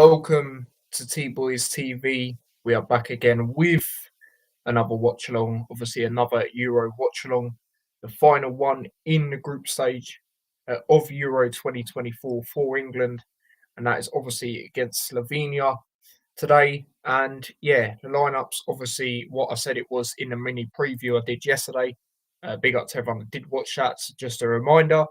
Welcome to T Boys TV. We are back again with another watch along, obviously another Euro watch along, the final one in the group stage of Euro 2024 for England, and that is obviously against Slovenia today. And yeah, the lineups obviously what I said it was in the mini preview I did yesterday. Big up to everyone that did watch that. So just a reminder: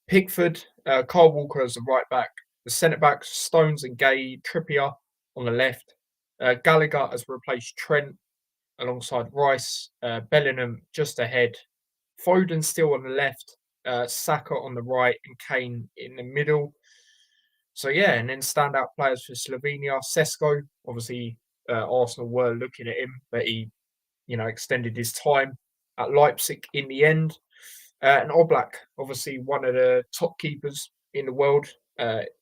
Pickford, Kyle Walker as the right back, the centre backs Stones and Gay, Trippier on the left. Gallagher has replaced Trent alongside Rice, Bellingham just ahead, Foden still on the left, Saka on the right, and Kane in the middle. So yeah, and then standout players for Slovenia, Sesko. Obviously, Arsenal were looking at him, but he, extended his time at Leipzig in the end. And Oblak, obviously one of the top keepers in the world,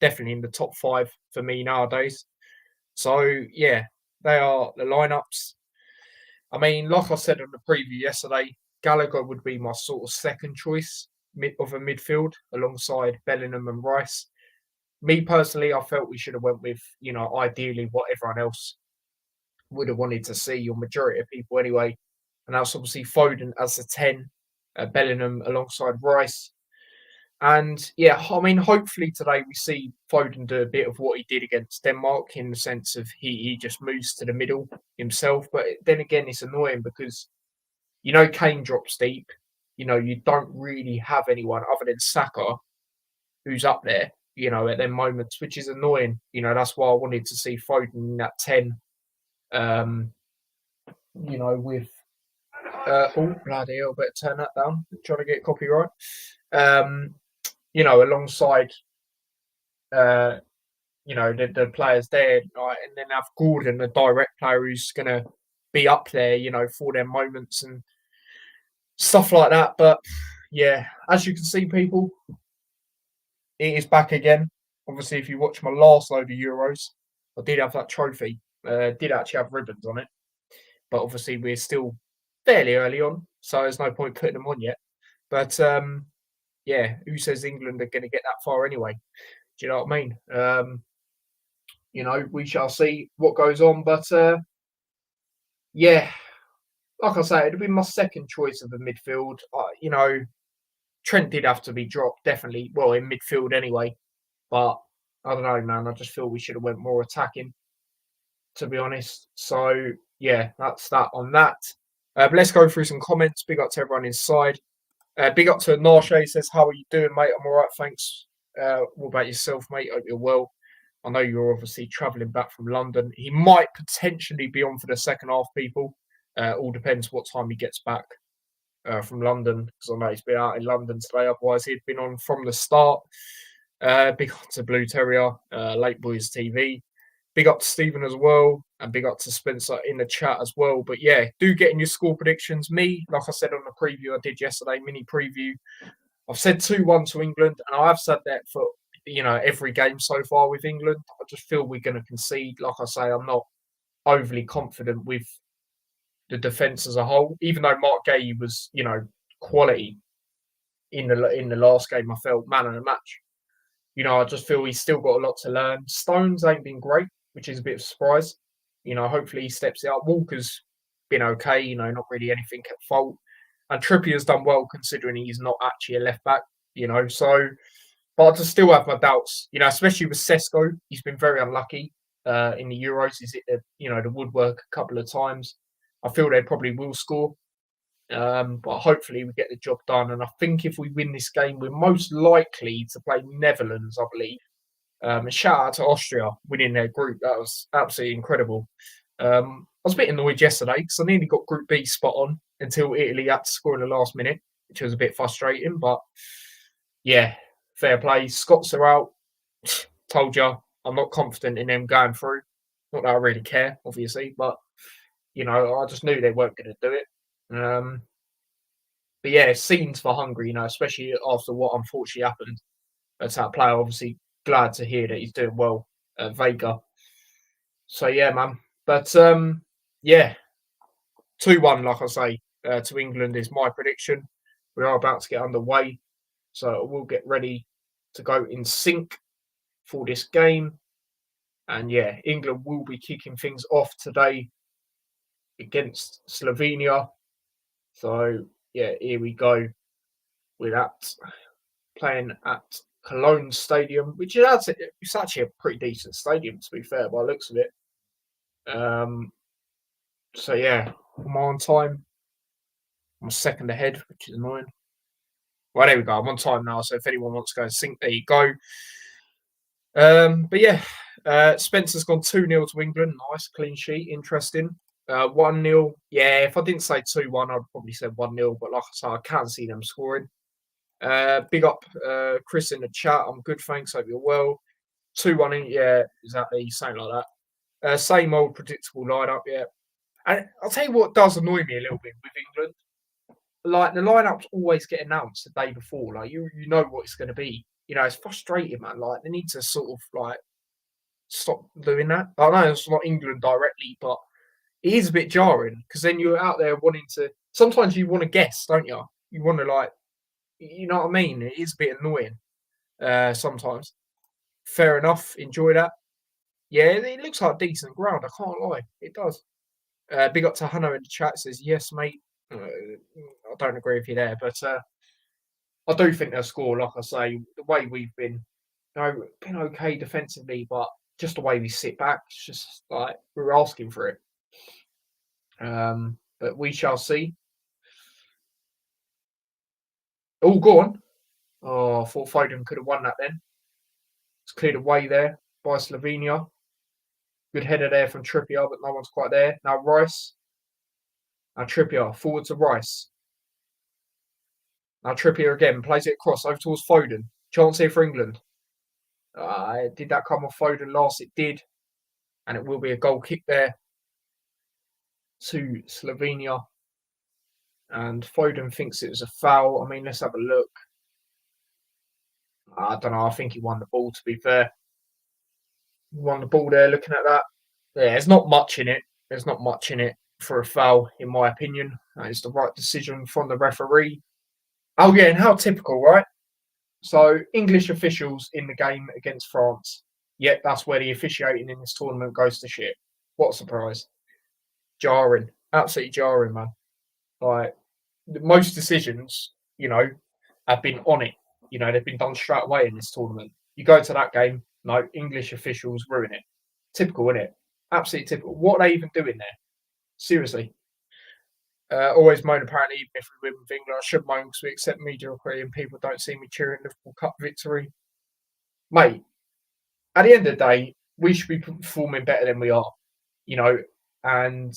definitely in the top five for me nowadays. So yeah, they are the lineups. I mean, like I said on the preview yesterday, Gallagher would be my sort of second choice of a midfield alongside Bellingham and Rice. Me personally, I felt we should have went with, ideally what everyone else would have wanted to see, or majority of people anyway. And that's obviously Foden as a 10, Bellingham alongside Rice. And yeah, I mean, hopefully today we see Foden do a bit of what he did against Denmark in the sense of he just moves to the middle himself. But then again, it's annoying because, Kane drops deep. You don't really have anyone other than Saka who's up there, at them moments, which is annoying. That's why I wanted to see Foden in that 10, with oh bloody hell, better turn that down. Trying to get copyright. Alongside the players there, right, and then have Gordon, the direct player who's gonna be up there, for their moments and stuff like that. But yeah, as you can see, people, it is back again. Obviously, if you watch my last load of Euros, I did have that trophy. Did actually have ribbons on it, but obviously we're still fairly early on, so there's no point putting them on yet. But yeah, who says England are going to get that far anyway? Do you know what I mean? We shall see what goes on. But yeah, like I say, it'd be my second choice of the midfield. Trent did have to be dropped, definitely. Well, in midfield anyway. But I don't know, man. I just feel we should have went more attacking, to be honest. So yeah, that's that on that. But let's go through some comments. Big up to everyone inside. Big up to Anashe. He says, "How are you doing, mate? I'm all right, thanks. What about yourself, mate? Hope you're well. I know you're obviously travelling back from London. He might potentially be on for the second half, people. All depends what time he gets back from London, because I know he's been out in London today. Otherwise, he'd been on from the start. Big up to Blue Terrier, Late Boys TV. Big up to Stephen as well, and big up to Spencer in the chat as well. But yeah, do get in your score predictions. Me, like I said on the preview I did yesterday, mini preview, I've said 2-1 to England, and I have said that for every game so far with England. I just feel we're going to concede. Like I say, I'm not overly confident with the defence as a whole, even though Mark Gay was quality in the last game. I felt man of the match. I just feel he's still got a lot to learn. Stones ain't been great, which is a bit of a surprise. Hopefully he steps it up. Walker's been okay, not really anything at fault. And Trippier's done well considering he's not actually a left back, so. But I just still have my doubts, especially with Sesko. He's been very unlucky in the Euros. He's hit the woodwork a couple of times. I feel they probably will score. But hopefully we get the job done. And I think if we win this game, we're most likely to play Netherlands, I believe. And shout out to Austria winning their group. That was absolutely incredible. I was a bit annoyed yesterday because I nearly got Group B spot on until Italy had to score in the last minute, which was a bit frustrating. But yeah, fair play. Scots are out. Told you, I'm not confident in them going through. Not that I really care, obviously, but I just knew they weren't going to do it. But yeah, scenes for Hungary, especially after what unfortunately happened. That's that player. Obviously, glad to hear that he's doing well, Vega. So yeah, man. But yeah, 2-1, like I say, to England is my prediction. We are about to get underway. So we'll get ready to go in sync for this game. And yeah, England will be kicking things off today against Slovenia. So yeah, here we go with that, playing at Cologne Stadium, which is it's actually a pretty decent stadium to be fair by the looks of it. Um, so yeah, I'm on time. I'm a second ahead, which is annoying. Well, there we go. I'm on time now. So if anyone wants to go and sync, there you go. But yeah, Spencer's gone 2-0 to England. Nice, clean sheet. Interesting. 1-0. Yeah, if I didn't say 2-1, I'd probably say 1-0. But like I said, I can see them scoring. Big up Chris in the chat. I'm good, thanks. Hope you're well. 2-1. Yeah, exactly. Something like that. Same old predictable lineup. Yeah. And I'll tell you what does annoy me a little bit with England. Like the lineups always get announced the day before. Like you know what it's going to be. It's frustrating, man. Like they need to sort of like stop doing that. I know it's not England directly, but it is a bit jarring because then you're out there wanting to. Sometimes you want to guess, don't you? You want to like, you know what I mean? It is a bit annoying sometimes. Fair enough. Enjoy that. Yeah, it looks like decent ground. I can't lie. It does. Big up to Hannah in the chat. Says yes, mate. I don't agree with you there, but I do think they'll score. Like I say, the way we've been okay defensively, but just the way we sit back, it's just like we're asking for it. But we shall see. Oh, go on. Oh, I thought Foden could have won that then. It's cleared away there by Slovenia. Good header there from Trippier, but no one's quite there. Now Rice. Now Trippier, forward to Rice. Now Trippier again, plays it across over towards Foden. Chance here for England. Did that come off Foden last? It did. And it will be a goal kick there to Slovenia. And Foden thinks it was a foul. I mean, let's have a look. I don't know. I think he won the ball, to be fair. He won the ball there, looking at that. Yeah, there's not much in it. There's not much in it for a foul, in my opinion. That is the right decision from the referee. Oh, yeah, and how typical, right? So, English officials in the game against France. Yet, that's where the officiating in this tournament goes to shit. What a surprise. Jarring. Absolutely jarring, man. Like, most decisions, have been on it. They've been done straight away in this tournament. You go to that game, no, English officials ruin it. Typical, isn't it? Absolutely typical. What are they even doing there? Seriously. Always moan, apparently, even if we win with England. I should moan because we accept mediocrity and people don't see me cheering Liverpool Cup victory. Mate, at the end of the day, we should be performing better than we are, and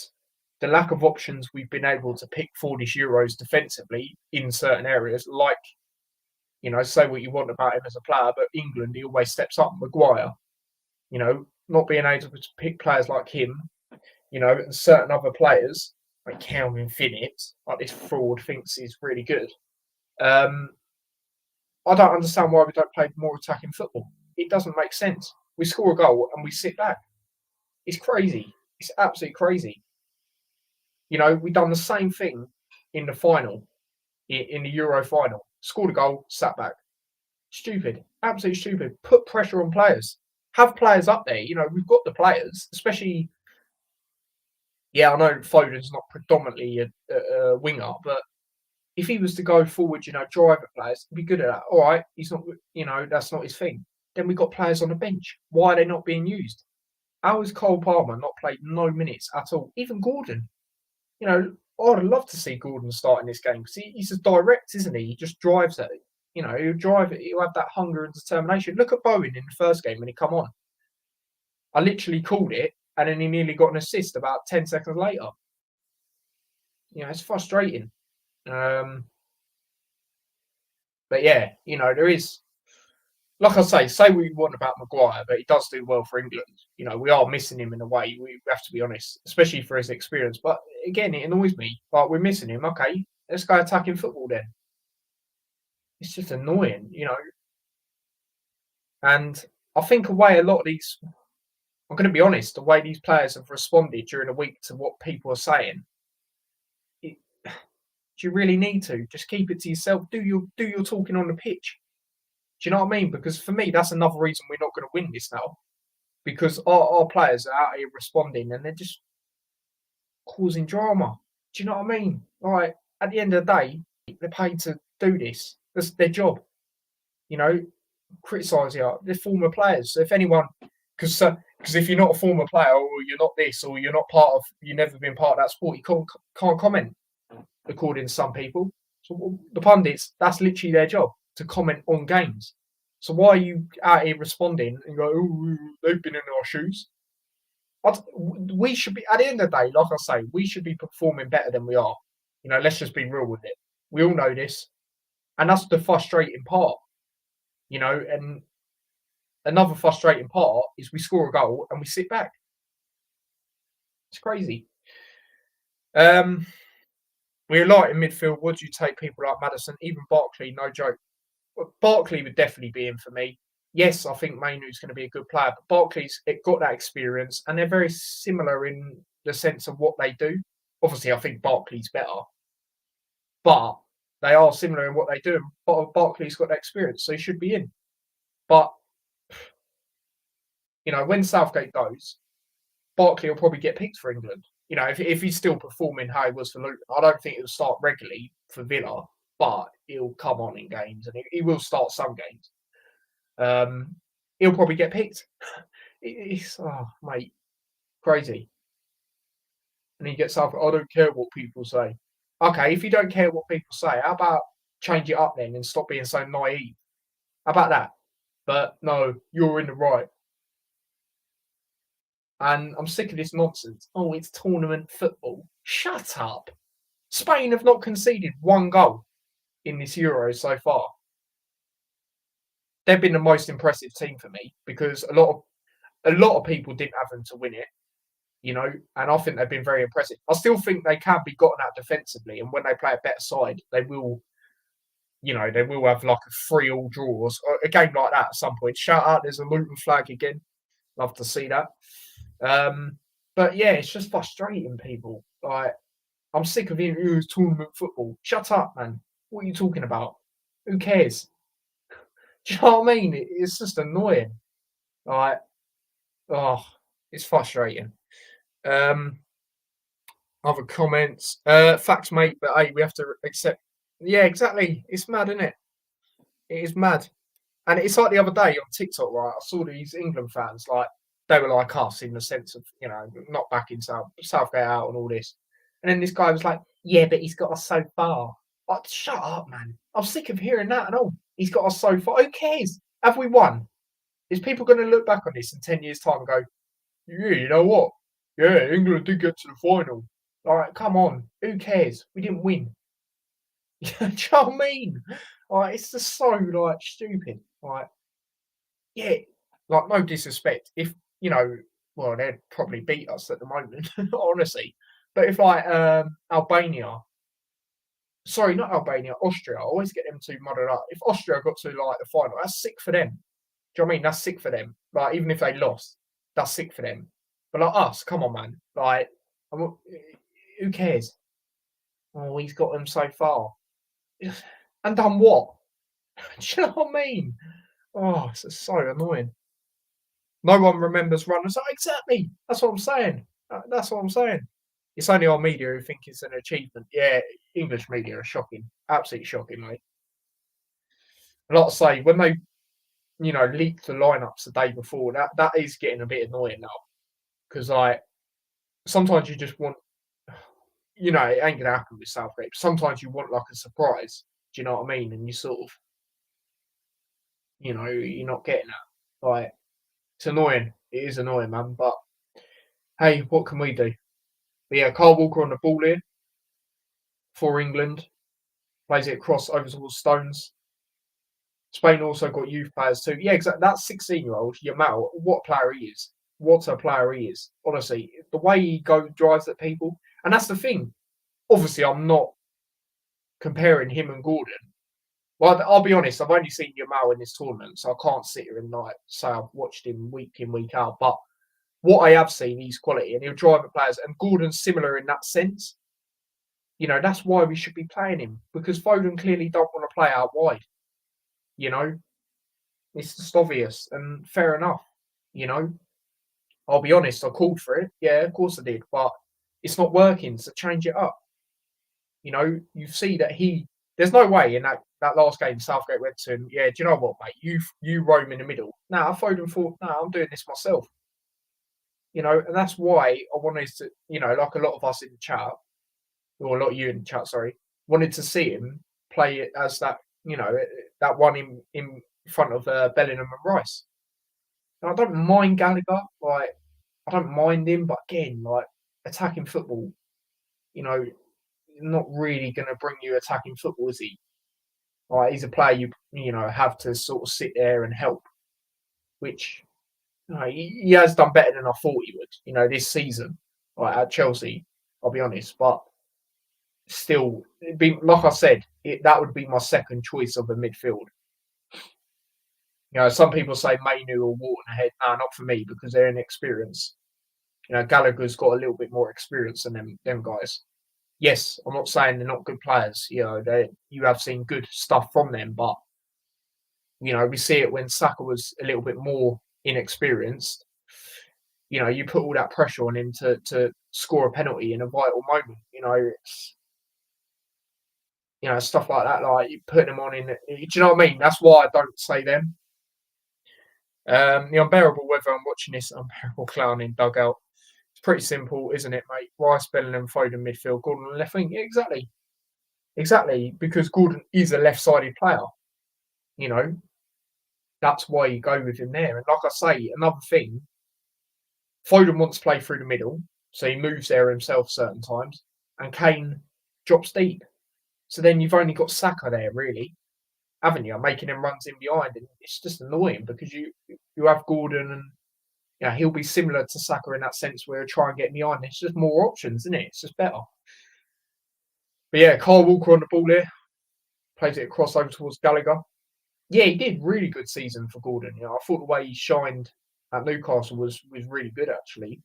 the lack of options we've been able to pick for this Euros defensively in certain areas, like, say what you want about him as a player, but England, he always steps up. Maguire, not being able to pick players like him, and certain other players, like Calvin Finnett, like this fraud thinks he's really good. I don't understand why we don't play more attacking football. It doesn't make sense. We score a goal and we sit back. It's crazy. It's absolutely crazy. We've done the same thing in the final, in the Euro final. Scored a goal, sat back. Stupid. Absolutely stupid. Put pressure on players. Have players up there. We've got the players, especially. Yeah, I know Foden's not predominantly a winger, but if he was to go forward, drive at players, he'd be good at that. All right, he's not, that's not his thing. Then we've got players on the bench. Why are they not being used? How has Cole Palmer not played no minutes at all? Even Gordon. I'd love to see Gordon start in this game because he's as direct, isn't he? He just drives at it. He'll drive it. He'll have that hunger and determination. Look at Bowen in the first game when he come on. I literally called it, and then he nearly got an assist about 10 seconds later. It's frustrating. But yeah, there is, like I say what you want about Maguire, but he does do well for England. We are missing him in a way. We have to be honest, especially for his experience. But again, it annoys me. Like, we're missing him. Okay, let's go attacking football then. It's just annoying, And I think a way a lot of these, I'm going to be honest, the way these players have responded during the week to what people are saying, do you really need to? Just keep it to yourself. Do your talking on the pitch. Do you know what I mean? Because for me, that's another reason we're not going to win this now. because our players are out here responding and they're just causing drama. Do you know what I mean? Like at the end of the day, they're paid to do this. That's their job. You know, criticise you. They're former players. So if anyone, because if you're not a former player or you're not this or you're not part of, you've never been part of that sport, you can't comment. According to some people, so the pundits, that's literally their job to comment on games. So why are you out here responding and go, oh, they've been in our shoes? We should be, at the end of the day, like I say, we should be performing better than we are. You know, let's just be real with it. We all know this. And that's the frustrating part, you know. And another frustrating part is we score a goal and we sit back. It's crazy. We're light in midfield. Would you take people like Maddison? Even Barkley, no joke. Barkley would definitely be in for me. Yes, I think Mainoo's going to be a good player, but Barkley's got that experience, and they're very similar in the sense of what they do. Obviously, I think Barkley's better, but they are similar in what they do. But Barkley's got that experience, so he should be in. But you know, when Southgate goes, Barkley will probably get picked for England. You know, if he's still performing how he was for Luton, I don't think he'll start regularly for Villa, but he'll come on in games and he will start some games. He'll probably get picked. It's mate, crazy. And he gets up. I don't care what people say. Okay, if you don't care what people say, how about change it up then and stop being so naive? How about that? But no, you're in the right. And I'm sick of this nonsense. Oh, it's tournament football. Shut up. Spain have not conceded one goal in this Euro so far. They've been the most impressive team for me because a lot of people didn't have them to win it, you know, and I think they've been very impressive. I still think they can be gotten at defensively, and when they play a better side, they will, you know, they will have like a 3-3 draw or a game like that at some point. Shout out, there's a Luton flag again. Love to see that. But yeah, it's just frustrating, people. Like, I'm sick of hearing it was tournament football. Shut up, man. What are you talking about? Who cares? Do you know what I mean? It's just annoying. Like, oh, it's frustrating. Other comments. Facts, mate, but hey, we have to accept. Yeah, exactly. It's mad, isn't it? It is mad. And it's like the other day on TikTok, right? I saw these England fans, like, they were like us in the sense of, you know, not backing Southgate out and all this. And then this guy was like, yeah, but he's got us so far. Like, shut up, man. I'm sick of hearing that and all. He's got us so far. Who cares? Have we won? Is people going to look back on this in 10 years' time and go, yeah, you know what? Yeah, England did get to the final. All right, come on. Who cares? We didn't win. Do you know what I mean? Like, it's just so, like, stupid. Like, yeah, like, no disrespect. If, you know, well, they'd probably beat us at the moment, honestly. But if, like, Albania, sorry, not Albania, Austria, I always get them two muddled up. If Austria got to, like, the final, that's sick for them. Do you know what I mean? That's sick for them. Like, even if they lost, that's sick for them. But like us, come on, man. Like, who cares? Oh, he's got them so far. And done what? Do you know what I mean? Oh, it's so annoying. No one remembers runners. Oh, exactly. That's what I'm saying. That's what I'm saying. It's only our media who think it's an achievement. Yeah, English media are shocking. Absolutely shocking, mate. Like I say, when they, you know, leaked the lineups the day before, that is getting a bit annoying now. Because, like, sometimes you just want, you know, it ain't going to happen with Southgate. Sometimes you want, like, a surprise. Do you know what I mean? And you sort of, you know, you're not getting that. Like, it's annoying. It is annoying, man. But, hey, what can we do? But yeah, Carl Walker on the ball here for England. Plays it across over towards Stones. Spain also got youth players too. Yeah, exactly. That 16-year-old, Yamal, what a player he is. What a player he is. Honestly, the way he drives at people. And that's the thing. Obviously, I'm not comparing him and Gordon. Well, I'll be honest, I've only seen Yamal in this tournament, so I can't sit here and like say I've watched him week in, week out. But what I have seen, he's quality and he'll drive at players. And Gordon's similar in that sense. You know, that's why we should be playing him. Because Foden clearly don't want to play out wide. You know? It's just obvious and fair enough, you know? I'll be honest, I called for it. Yeah, of course I did, but it's not working. So change it up. You see that there's no way in that last game Southgate went to him, yeah, do you know what, mate? You roam in the middle. Now, Foden thought, no, I'm doing this myself. And that's why I wanted to, like a lot of us in the chat, or a lot of you in the chat, sorry, wanted to see him play it as that one in front of Bellingham and Rice. And I don't mind Gallagher, like I don't mind him, but again, like attacking football, not really going to bring you attacking football, is he? Like he's a player you have to sort of sit there and help, which he has done better than I thought he would. This season, like at Chelsea, I'll be honest, but still, like I said, that would be my second choice of a midfield. Some people say Mainu or Wharton ahead. No, not for me because they're inexperienced. Gallagher's got a little bit more experience than them guys. Yes, I'm not saying they're not good players. You have seen good stuff from them, but we see it when Saka was a little bit more inexperienced. You put all that pressure on him to score a penalty in a vital moment. It's stuff like that. Like you put them on in. Do you know what I mean? That's why I don't say them. The unbearable weather. I'm watching this unbearable clown in dugout. It's pretty simple, isn't it, mate? Rice, Bellingham, Foden midfield, Gordon on the left wing. Yeah, exactly. Because Gordon is a left-sided player. That's why you go with him there. And like I say, another thing, Foden wants to play through the middle, so he moves there himself certain times, and Kane drops deep. So then you've only got Saka there, really, haven't you? Making him runs in behind, and it's just annoying because you have Gordon and he'll be similar to Saka in that sense where he'll try and get behind. It's just more options, isn't it? It's just better. But yeah, Kyle Walker on the ball here. Plays it across over towards Gallagher. Yeah, he did really good season for Gordon. I thought the way he shined at Newcastle was really good, actually.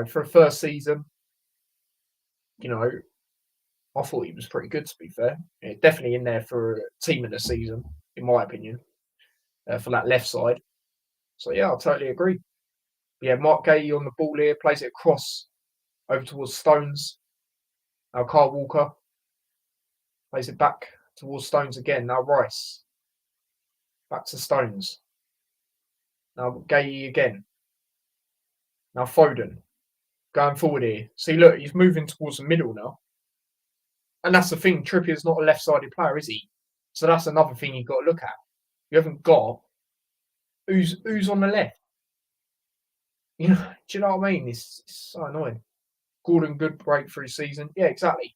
For a first season, I thought he was pretty good, to be fair. Yeah, definitely in there for a team of the season, in my opinion, for that left side. So, yeah, I totally agree. Yeah, Mark Gay on the ball here, plays it across over towards Stones. Now Kyle Walker plays it back towards Stones again. Now Rice. Back to Stones. Now Gay again. Now Foden. Going forward here. See, look, he's moving towards the middle now. And that's the thing. Trippier's not a left-sided player, is he? So that's another thing you've got to look at. You haven't got who's on the left. Do you know what I mean? It's so annoying. Gordon, good breakthrough season. Yeah, exactly.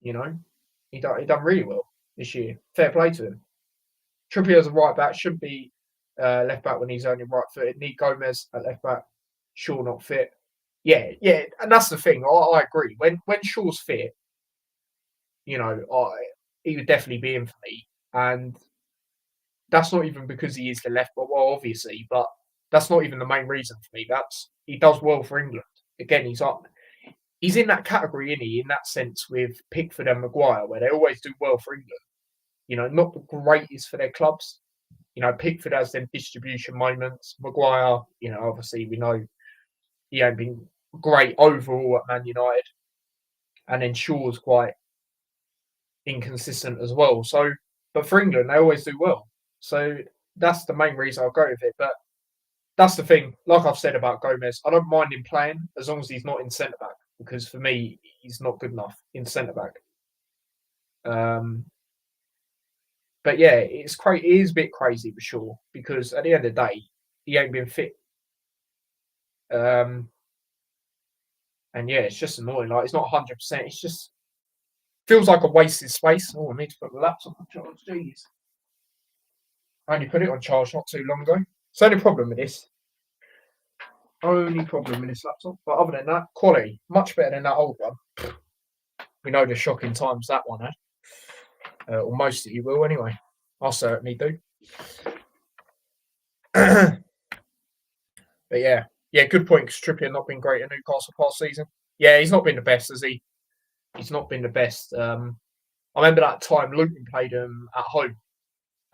He done really well this year. Fair play to him. Trippier's a right back. Shouldn't be left back when he's only right-footed. Need Gomez at left back. Shaw not fit. Yeah, and that's the thing. I agree. When Shaw's fit, he would definitely be in for me. And that's not even because he is the left back. Well, obviously, but that's not even the main reason for me. He does well for England. Again, he's in that category, isn't he? In that sense, with Pickford and Maguire, where they always do well for England. Not the greatest for their clubs. Pickford has them distribution moments. Maguire, obviously we know he ain't been great overall at Man United. And then Shaw's quite inconsistent as well. So, but for England, they always do well. So that's the main reason I'll go with it. But that's the thing. Like I've said about Gomez, I don't mind him playing as long as he's not in centre back, because for me, he's not good enough in centre back. But yeah, it is a bit crazy for sure, because at the end of the day, he ain't been fit. And yeah, it's just annoying. Like, it's not 100%. It's just feels like a wasted space. Oh, I need to put the laptop on charge. Jeez. I only put it on charge not too long ago. It's the only problem with this. Only problem with this laptop. But other than that, quality. Much better than that old one. We know the shocking times that one had. Or most of you will anyway. I certainly do. But yeah. Yeah, good point, because Trippier not been great at Newcastle past season. Yeah, he's not been the best, has he? He's not been the best. I remember that time Luton played him at home,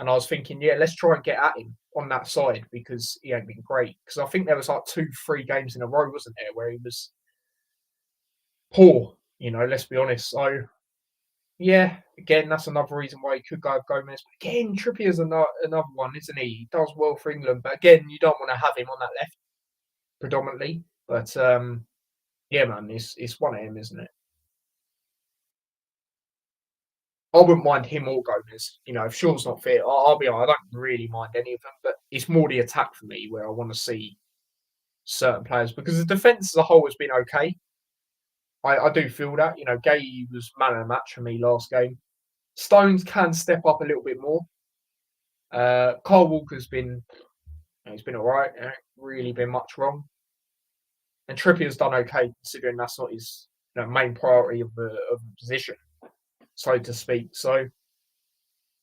And I was thinking, yeah, let's try and get at him on that side because he ain't been great. Because I think there was like 2, 3 games in a row, wasn't there, where he was poor. Let's be honest. So yeah, again, that's another reason why he could go Gomez. But again, Trippier's another one, isn't he? He does well for England, but again, you don't want to have him on that left predominantly. But yeah, man, it's one of him, isn't it? I wouldn't mind him or Gomez. If Shaw's not fit, I'll be honest, I don't really mind any of them, but it's more the attack for me where I want to see certain players because the defence as a whole has been okay. I do feel that. Gay was man of the match for me last game. Stones can step up a little bit more. Carl Walker's been he's been all right. Ain't really been much wrong. And Trippier's done okay considering that's not his main priority of the position, so to speak. So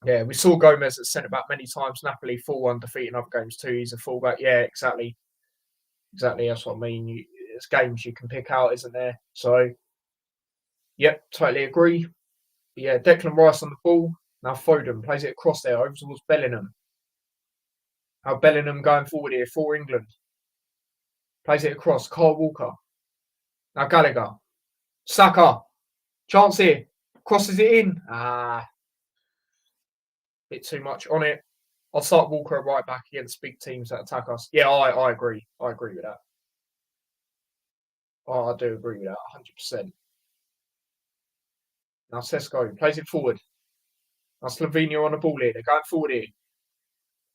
yeah, we saw Gomez at centre back many times. Napoli 4-1 defeat in other games too. He's a fullback. Yeah, exactly. That's what I mean. There's games you can pick out, isn't there? So yep, totally agree. Yeah, Declan Rice on the ball. Now Foden plays it across there over towards Bellingham. Now Bellingham going forward here for England. Plays it across. Carl Walker. Now Gallagher. Saka. Chance here. Crosses it in. Bit too much on it. I'll start Walker at right back against big teams that attack us. Yeah, I agree. I agree with that. I do agree with that 100%. Now Sesko plays it forward. Now Slovenia on the ball here. They're going forward here.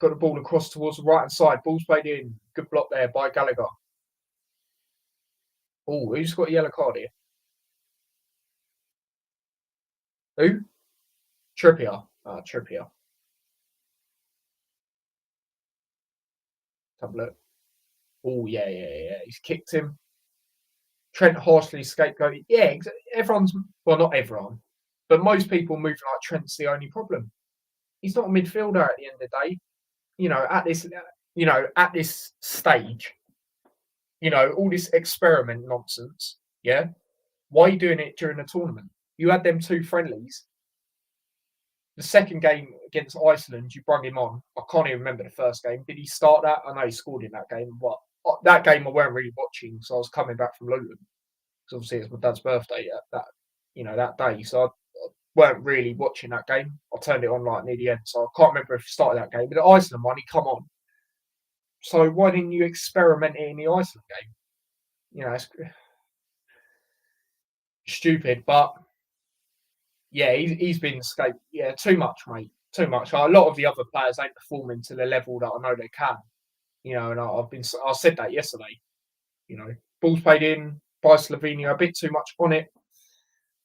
Got the ball across towards the right hand side. Ball's played in. Good block there by Gallagher. Oh, who's got a yellow card here? Who? Trippier. Trippier. Have a look. Oh, yeah. He's kicked him. Trent harshly scapegoated. Yeah, everyone's, well, not everyone, but most people moving like Trent's the only problem. He's not a midfielder at the end of the day. At this stage, all this experiment nonsense. Yeah. Why are you doing it during the tournament? You had them 2 friendlies. The second game against Iceland, you brought him on. I can't even remember the first game. Did he start that? I know he scored in that game, but that game I weren't really watching, so I was coming back from Luton. Because obviously it's my dad's birthday that day, so I weren't really watching that game. I turned it on like near the end, so I can't remember if he started that game. But the Iceland one, he come on. So why didn't you experiment it in the Iceland game? It's stupid, but yeah, he's been escaped. Yeah, too much, mate. Too much. A lot of the other players ain't performing to the level that I know they can. And I said that yesterday. Ball's played in by Slovenia, a bit too much on it,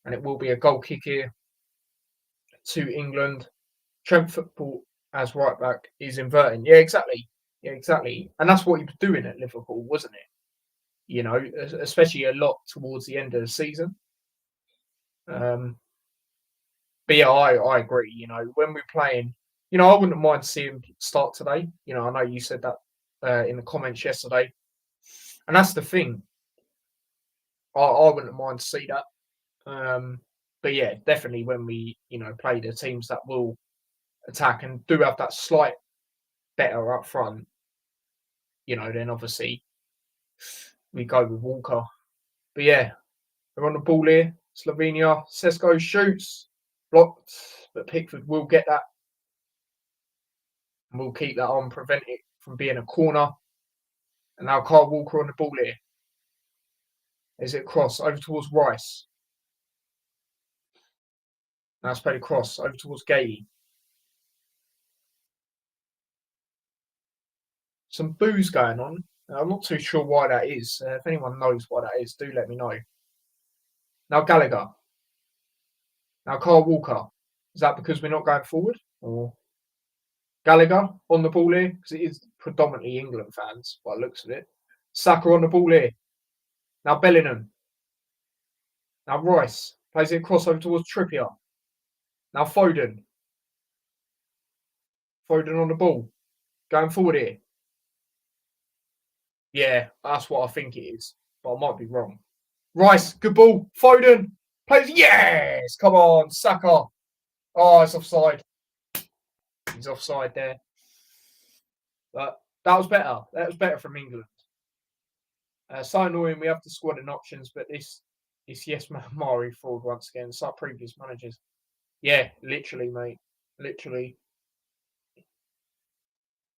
and it will be a goal kick here to England. Trent football as right back is inverting. Yeah, exactly. And that's what he was doing at Liverpool, wasn't it? Especially a lot towards the end of the season. But yeah, I agree. When we're playing, I wouldn't mind seeing him start today. I know you said that in the comments yesterday, and that's the thing. I wouldn't mind to see that. But yeah, definitely when we play the teams that will attack and do have that slight better up front, then obviously we go with Walker. But yeah, we're on the ball here. Slovenia. Sesko shoots. Blocked, but Pickford will get that. And we'll keep that on, prevent it from being a corner. And now Carl Walker on the ball here. Is it cross over towards Rice? Now it's played across over towards Gay. Some boos going on. I'm not too sure why that is. If anyone knows why that is, do let me know. Now Gallagher. Now Carl Walker. Is that because we're not going forward? Or Gallagher on the ball here? Because it is predominantly England fans by the looks of it. Saka on the ball here. Now Bellingham. Now Rice. Plays it across over towards Trippier. Now Foden. Foden on the ball. Going forward here. Yeah, that's what I think it is. But I might be wrong. Rice, good ball. Foden. Plays. Yes! Come on, Saka. Oh, it's offside. He's offside there. But that was better. That was better from England. So annoying. We have the squad and options, but this yes Mari fraud once again. It's like previous managers. Yeah, literally, mate. Literally.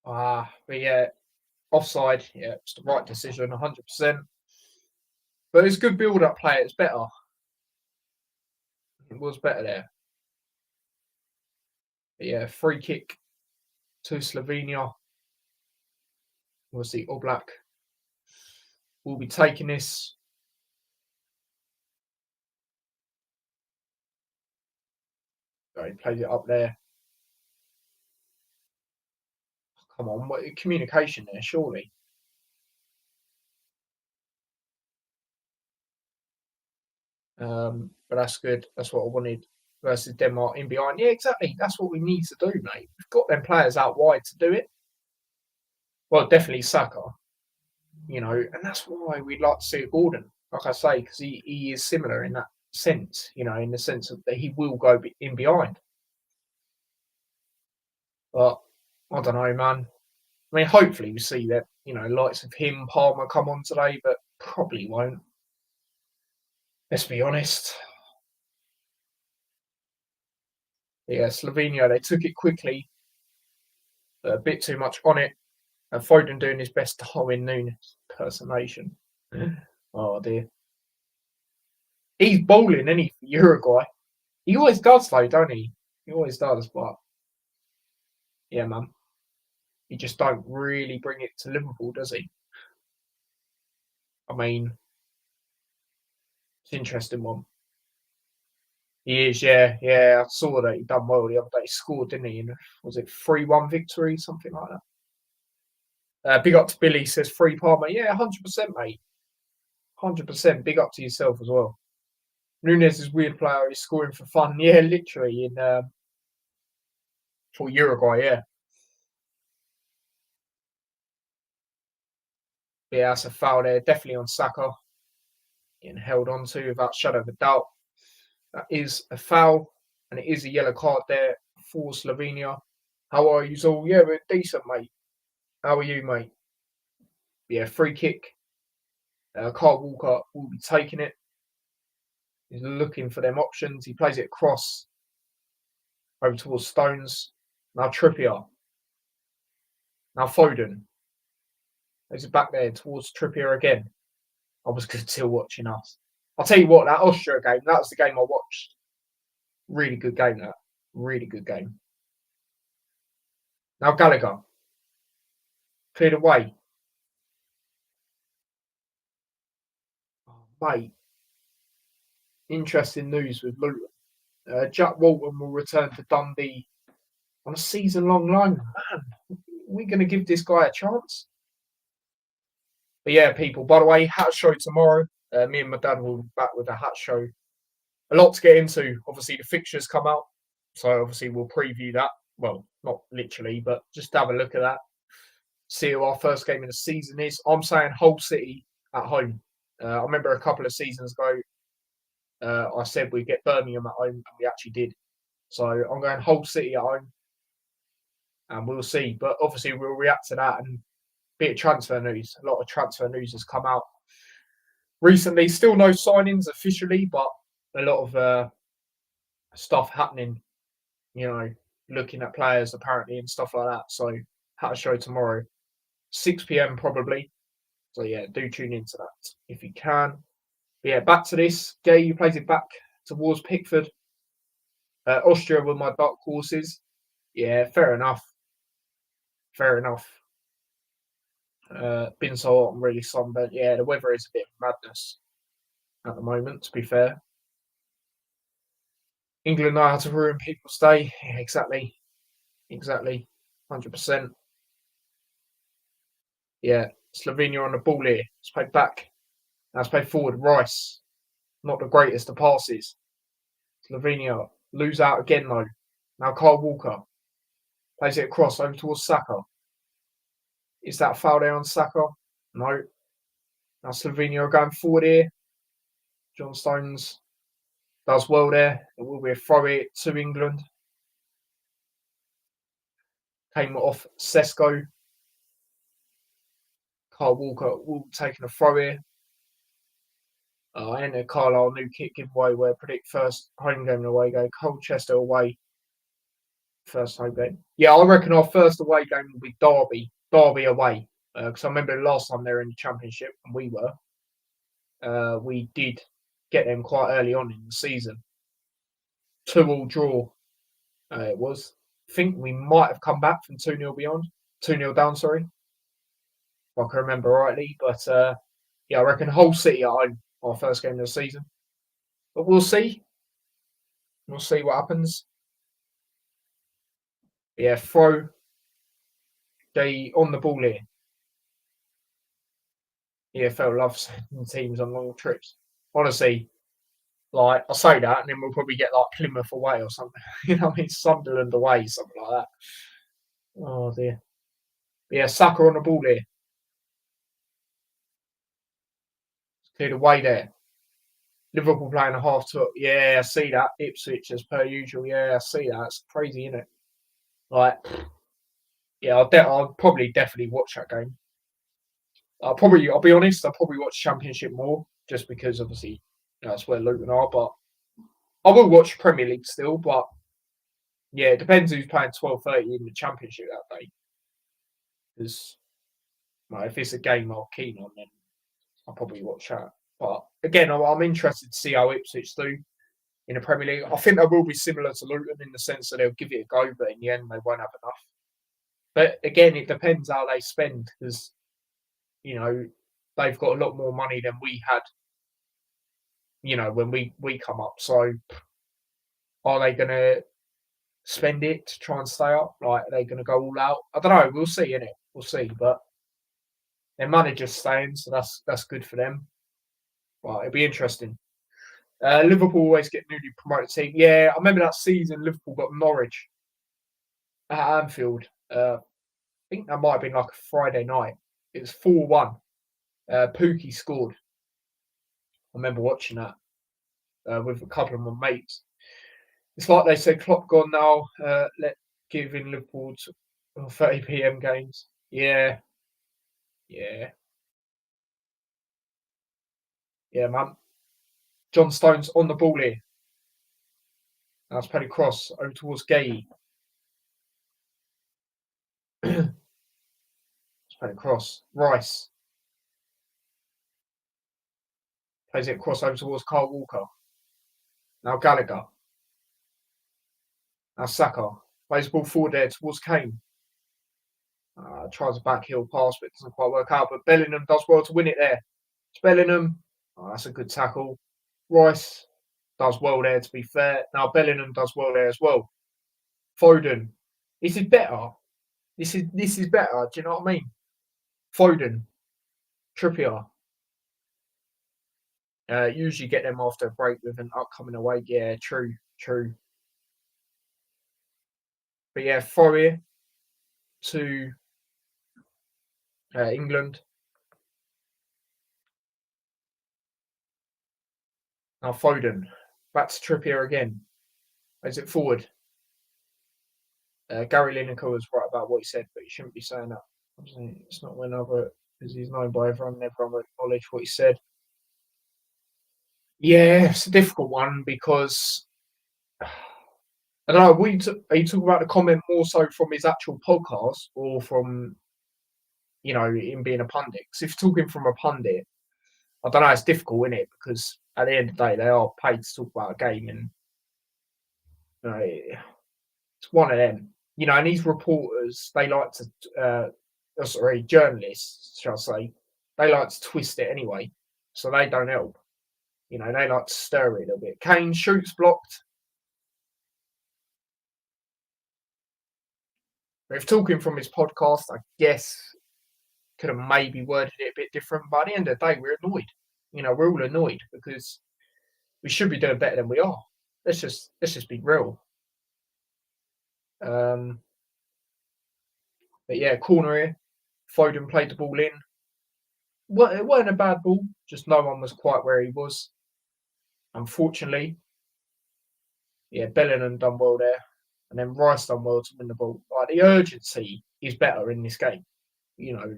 But yeah, offside. Yeah, it's the right decision, 100%. But it's good build-up play. It's better. It was better there. But yeah, free kick to Slovenia. We'll see. Oblak will be taking this. So he plays it up there. Come on, what communication there, surely. But that's good. That's what I wanted versus Denmark in behind. Yeah, exactly. That's what we need to do, mate. We've got them players out wide to do it. Well, definitely Saka, and that's why we'd like to see Gordon, like I say, because he is similar in that sense, in the sense of that he will go in behind. But I don't know, man. I mean, hopefully we see that, likes of him, Palmer come on today, but probably won't. Let's be honest. Yeah, Slovenia, they took it quickly, a bit too much on it. And Foden doing his best Darwin Núñez impersonation. Oh dear. He's bowling, isn't he, for Uruguay? He always does, though, don't he? He always does, but yeah, man. He just don't really bring it to Liverpool, does he? I mean, it's an interesting one. He is, yeah, yeah. I saw that he done well the other day. He scored, didn't he? And was it 3-1 victory, something like that? Big up to Billy, says free Palmer. Yeah, 100%, mate. 100%. Big up to yourself as well. Núñez is weird player. He's scoring for fun. Yeah, literally in for Uruguay. Yeah, yeah. That's a foul there. Definitely on Saka. Getting held on to without shadow of a doubt. That is a foul, and it is a yellow card there for Slovenia. How are you all? Yeah, we're decent, mate. How are you, mate? Yeah, free kick. Kyle Walker will be taking it. He's looking for them options. He plays it across over towards Stones. Now Trippier. Now Foden. Is it back there towards Trippier again? I was still watching us. I'll tell you what, that Austria game, that was the game I watched. Really good game, that. Really good game. Now Gallagher. Cleared away. Oh, mate. Interesting news with Luton. Jack Walton will return to Dundee on a season-long loan. Man, are we going to give this guy a chance? But yeah, people, by the way, hat show tomorrow. Me and my dad will be back with a hat show. A lot to get into. Obviously, the fixtures come out. So obviously, we'll preview that. Well, not literally, but just have a look at that. See who our first game in the season is. I'm saying Hull City at home. I remember a couple of seasons ago, I said we'd get Birmingham at home, and we actually did. So I'm going Hull City at home, and we'll see. But obviously, we'll react to that and bit of transfer news. A lot of transfer news has come out recently. Still no signings officially, but a lot of stuff happening. Looking at players apparently and stuff like that. So had a show tomorrow, 6 p.m. probably. So yeah, do tune into that if you can. But yeah, back to this. Gay plays it back towards Pickford. Austria were my dark horses. Yeah, fair enough. Fair enough. Been so hot and really sunburnt. Yeah, the weather is a bit of madness at the moment, to be fair. England know how to ruin people's day. Yeah, exactly. Exactly. 100%. Yeah, Slovenia on the ball here. Let's play back. Now let's play forward. Rice. Not the greatest of passes. Slovenia lose out again though. Now Kyle Walker plays it across over towards Saka. Is that a foul there on Saka? No. Now Slovenia are going forward here. John Stones does well there. It will be a throw it to England. came off Sesko. Carl Walker taking a throw here. And Carlisle new kick giveaway where predict first home game and away game. Colchester away first home game. Yeah, I reckon our first away game will be Derby. Derby away. Because I remember the last time they were in the Championship, and we did get them quite early on in the season. 2-2 draw. It was. I think we might have come back from 2-0 down, sorry. If I can remember rightly. But yeah, I reckon Hull City at home, our first game of the season. But we'll see. We'll see what happens. Yeah, throw. They on the ball here. EFL loves sending teams on long trips. Honestly, like I say that, and then we'll probably get like Plymouth away or something. You know what I mean? Sunderland away, something like that. Oh dear. Yeah, Saka on the ball here. Cleared away there. Liverpool playing a half to. Yeah, I see that. Ipswich as per usual. Yeah, I see that. It's crazy, isn't it? Like, yeah, I'll probably definitely watch that game. I'll be honest, I'll probably watch Championship more just because obviously that's where Luton are. But I will watch Premier League still. But yeah, it depends who's playing 12:30 in the Championship that day. Because if it's a game I'm keen on, then I'll probably watch that. But again, I'm interested to see how Ipswich do in the Premier League. I think they will be similar to Luton in the sense that they'll give it a go, but in the end, they won't have enough. But again, it depends how they spend because, they've got a lot more money than we had, when we come up. So are they going to spend it to try and stay up? Like, are they going to go all out? I don't know. We'll see, innit? We'll see. But their manager's staying, so that's good for them. Well, it'll be interesting. Liverpool always get newly promoted team. Yeah, I remember that season Liverpool got Norwich at Anfield. I think that might have been like a Friday night. It was 4-1. Pookie scored. I remember watching that with a couple of my mates. It's like they said, Klopp gone now. Give in Liverpool 30 p.m. games. Yeah, man. John Stones on the ball here. That's played across over towards Gay. It's played across. Rice. Plays it across over towards Carl Walker. Now Gallagher. Now Saka. Plays the ball forward there towards Kane. Tries a backheel pass, but it doesn't quite work out. But Bellingham does well to win it there. It's Bellingham. That's a good tackle. Rice does well there, to be fair. Now Bellingham does well there as well. Foden. This is better. This is better. Do you know what I mean? Foden. Trippier. Usually get them after a break with an upcoming away. Yeah, true. But yeah, Fourier to England. Now Foden. Back to Trippier again. Is it forward? Gary Lineker was right about what he said, but he shouldn't be saying that. It's not whenever, because he's known by everyone, and everyone will acknowledge what he said. Yeah, it's a difficult one because I don't know. Are you talking about the comment more so from his actual podcast or from him being a pundit? Because if you're talking from a pundit, I don't know. It's difficult, isn't it? Because at the end of the day, they are paid to talk about a game, and it's one of them. And these reporters, they like to, journalists, shall I say, they like to twist it anyway, so they don't help. They like to stir it a little bit. Kane shoots blocked. But if talking from his podcast, I guess could have maybe worded it a bit different. But at the end of the day, we're annoyed. We're all annoyed because we should be doing better than we are. Let's just be real. But yeah, corner here. Foden played the ball in. Well, it wasn't a bad ball. Just no one was quite where he was. Unfortunately. Yeah, Bellingham done well there. and then Rice done well to win the ball. Like the urgency is better in this game, you know.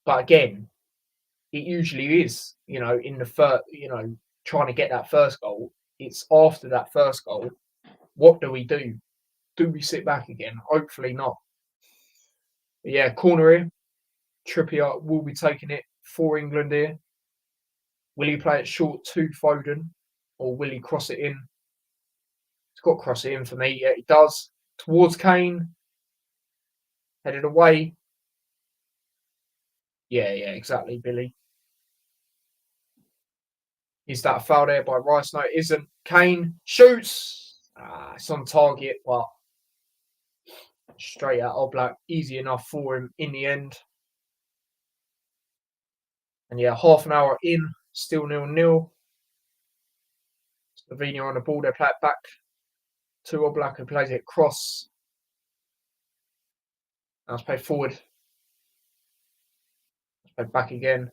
But again, it usually is, in the first, trying to get that first goal. It's after that first goal. What do we do? Do we sit back again? Hopefully not. But yeah, corner here. Trippier will be taking it for England here. Will he play it short to Foden, or will he cross it in? He's got to cross it in for me. Yeah, he does. Towards Kane. Headed away. Yeah, exactly, Billy. Is that a foul there by Rice? No, it isn't. Kane shoots. It's on target, but straight at Oblak. Easy enough for him in the end. And yeah, half an hour in, still 0-0. Slovenia on the ball. They play it back to Oblak, who plays it cross. Now it's played forward. It's played back again.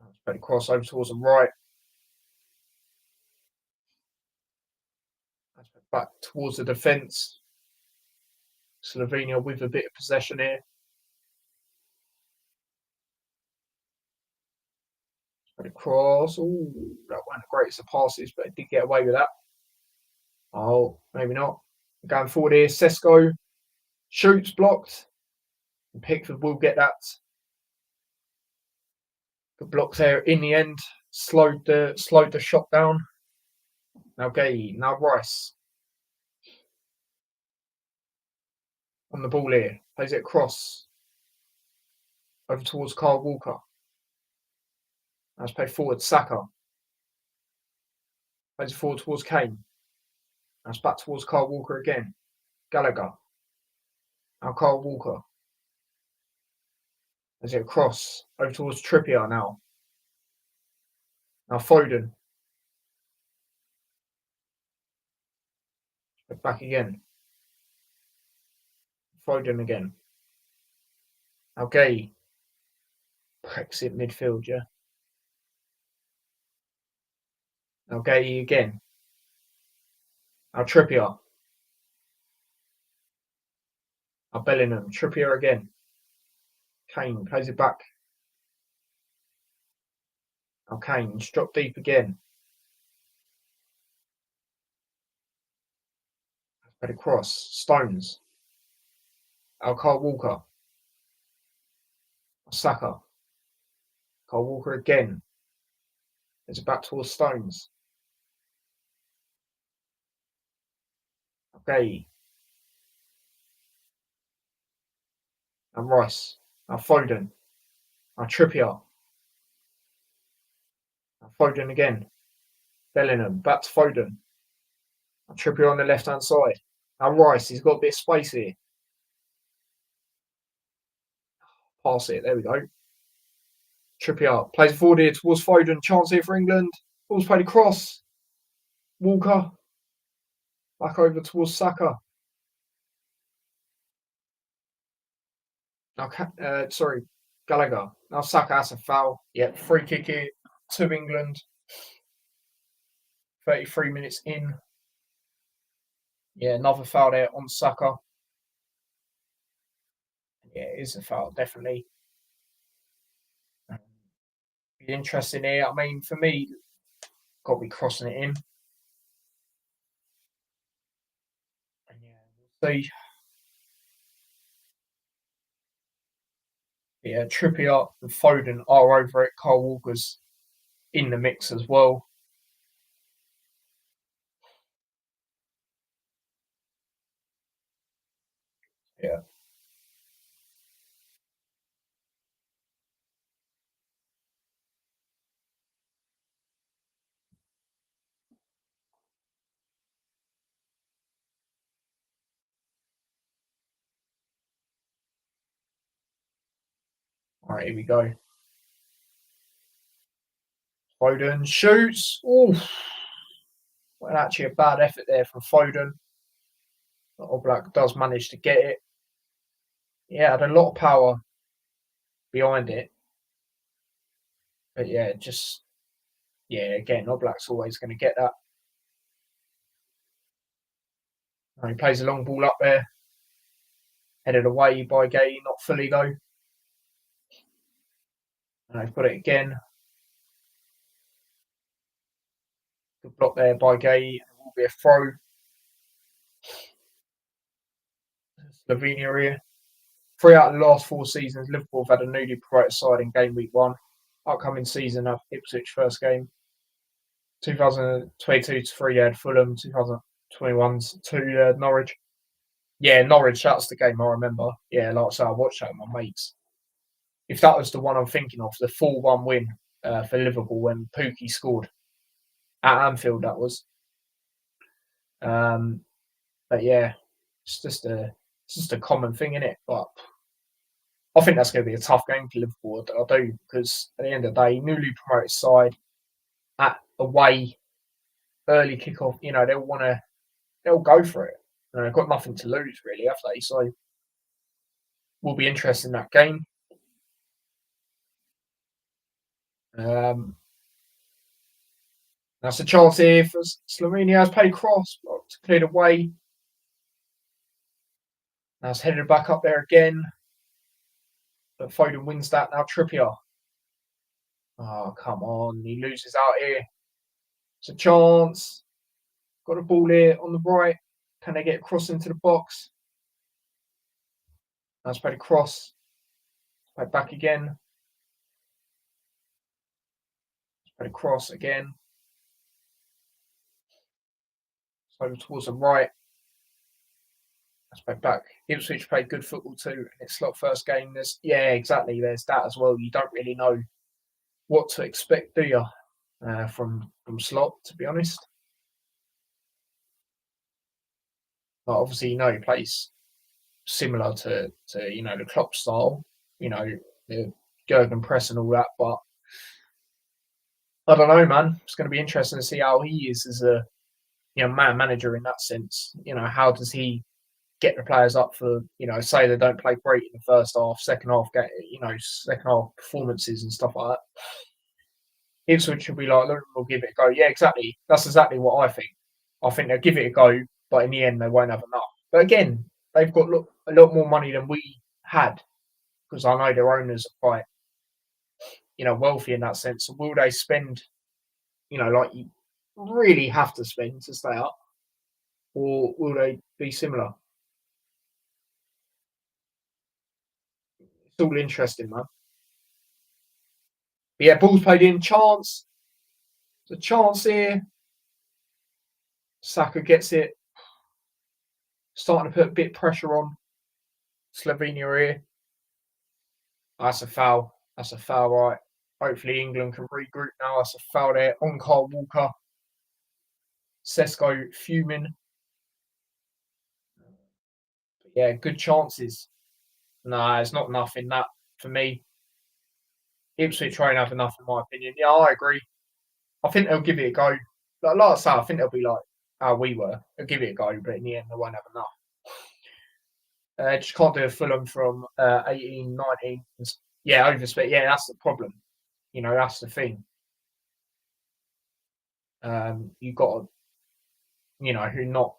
It's played across over towards the right. It's played back towards the defence. Slovenia with a bit of possession here. Played across. Oh, that wasn't the greatest of passes, but it did get away with that. Oh, maybe not. Going forward here, Sesko shoots, blocked. And Pickford will get that. Good block there in the end. Slowed the shot down. Now Gay, now Rice. On the ball here. Plays it across. Over towards Kyle Walker. Now it's played forward, Saka. Plays it forward towards Kane. Now it's back towards Kyle Walker again. Gallagher. Now Kyle Walker. Plays it across. Over towards Trippier now. Now Foden. Back again. Foden again. Now Gay. Brexit midfield, yeah. Now Gay again. Now Trippier. Now Bellingham. Trippier again. Kane plays it back. Now Kane. Drop deep again. Played across. Stones. Now Kyle Walker. Saka. Kyle Walker again. It's back towards Stones. Okay. And Rice. Now Foden. Now Trippier. Now Foden again. Bellingham. Back to Foden. Now Trippier on the left hand side. Now Rice. He's got a bit of space here. Pass it. There we go. Trippier plays forward here towards Foden. Chance here for England. Ball's played across. Walker. Back over towards Saka. Now, Gallagher. Now Saka has a foul. Yeah, free kick here to England. 33 minutes in. Yeah, another foul there on Saka. Yeah, it is a foul, definitely. Be interesting here. I mean, for me, got to be crossing it in. And yeah, we'll see. Yeah, Trippier and Foden are over it. Kyle Walker's in the mix as well. Yeah. All right, here we go. Foden shoots. Oof. Well, actually a bad effort there from Foden. But Oblak does manage to get it. Yeah, had a lot of power behind it. But yeah, just Yeah, again, Oblak's always going to get that. He plays a long ball up there, headed away by Gay, not fully though. And they've got it again. Good block there by Gay. It will be a throw. Slovenia here. 3 out of the last 4 seasons, Liverpool have had a newly promoted side in game week 1. Upcoming season of Ipswich first game. 2022 to 3 they had Fulham. 2021 to 2 Norwich. Yeah, Norwich, that's the game I remember. Yeah, like I said, I watched that with my mates. If that was the one I'm thinking of, the 4-1 win for Liverpool when Pookie scored at Anfield, that was. But yeah, it's just a common thing, isn't it? But I think that's going to be a tough game for Liverpool. I do, because at the end of the day, newly promoted side at away, early kickoff. They'll go for it. They've got nothing to lose, really, have they? So will be interested in that game. That's a chance here for Slovenia. Has played cross, blocked, cleared away. Now it's headed back up there again. But Foden wins that. Now Trippier. Oh, come on. He loses out here. It's a chance. Got a ball here on the right. Can they get across into the box? Now it's played across. Played back again. Played across again. Over towards the right. Let's play back. Ipswich played good football too in its slot first game. Exactly. There's that as well. You don't really know what to expect, do you? From Slot, to be honest. But obviously, he plays similar to the Klopp style. The Jurgen press and all that. But I don't know, man. It's going to be interesting to see how he is as a man manager in that sense. How does he get the players up for, say they don't play great in the first half, second half performances and stuff like that. Ipswich will be like, look, we'll give it a go. Yeah, exactly. That's exactly what I think. I think they'll give it a go, but in the end, they won't have enough. But again, they've got a lot more money than we had, because I know their owners are quite, wealthy in that sense. So will they spend, like you really have to spend to stay up, or will they be similar? It's all interesting, man. But yeah, ball's played in. Chance. There's a chance here. Saka gets it. Starting to put a bit of pressure on Slovenia here. That's a foul. That's a foul, right? Hopefully England can regroup now. That's a foul there. On Carl Walker. Sesko fuming. But yeah, good chances. Nah, it's not enough in that for me. Ipswich won't have enough, in my opinion. Yeah, I agree. I think they'll give it a go. Like I say, I think they'll be like how we were. They'll give it a go, but in the end, they won't have enough. Just can't do a Fulham from 18, 19. Yeah, overspent. Yeah, that's the problem. That's the thing. You've got to, who not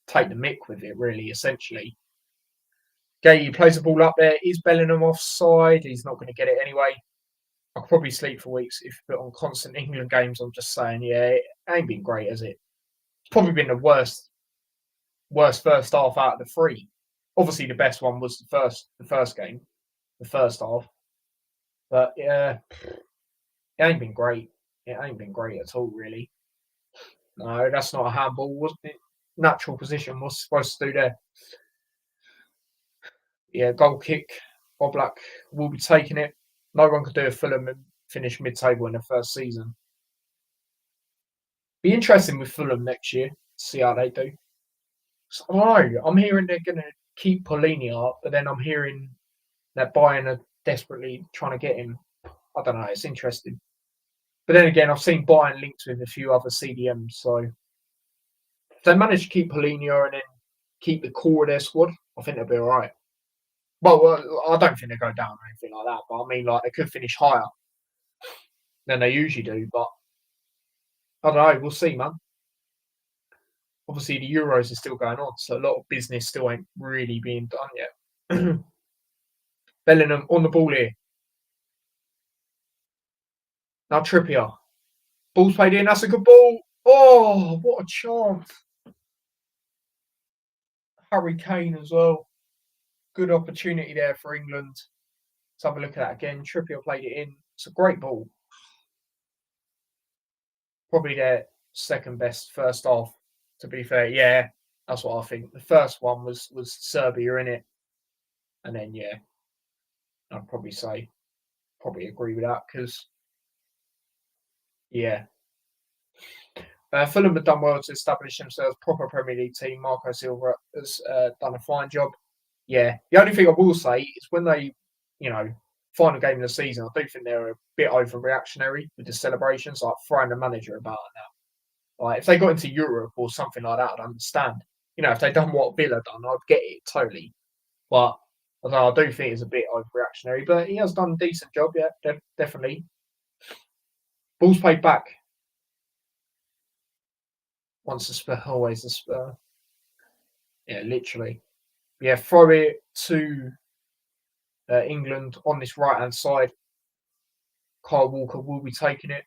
take the mick with it, really, essentially. Gay plays the ball up there. Is Bellingham offside? He's not going to get it anyway. I could probably sleep for weeks if you put on constant England games. I'm just saying, yeah, it ain't been great, has it? It's probably been the worst first half out of the 3. Obviously, the best one was the first game, the first half. But yeah, it ain't been great. It ain't been great at all, really. No, that's not a handball, wasn't it? Natural position was supposed to do there. Yeah, goal kick. Oblak will be taking it. No one could do a Fulham and finish mid-table in the first season. Be interesting with Fulham next year. See how they do. So, I don't know. I'm hearing they're going to keep Polini up, but then I'm hearing that Bayern are desperately trying to get him. I don't know. It's interesting. But then again, I've seen Bayern linked with a few other CDMs. So if they manage to keep Polini and then keep the core of their squad, I think they'll be all right. Well, I don't think they go down or anything like that. But I mean, like, they could finish higher than they usually do. But I don't know. We'll see, man. Obviously, the Euros is still going on, so a lot of business still ain't really being done yet. Bellingham on the ball here. Now Trippier. Ball's played in. That's a good ball. Oh, what a chance. Harry Kane as well. Good opportunity there for England. Let's have a look at that again. Trippier played it in. It's a great ball. Probably their second best first half, to be fair. Yeah, that's what I think. The first one was Serbia in it. And then, yeah, I'd probably agree with that because, yeah. Fulham have done well to establish themselves proper Premier League team. Marco Silva has done a fine job. Yeah, the only thing I will say is when they, final game of the season, I do think they're a bit overreactionary with the celebrations, like throwing the manager about now. Like if they got into Europe or something like that, I'd understand. If they done what Villa done, I'd get it totally. But I do think it's a bit overreactionary. But he has done a decent job, yeah, definitely. Ball's played back. Once a Spur, always a Spur. Yeah, literally. Yeah, throw it to England on this right-hand side. Kyle Walker will be taking it.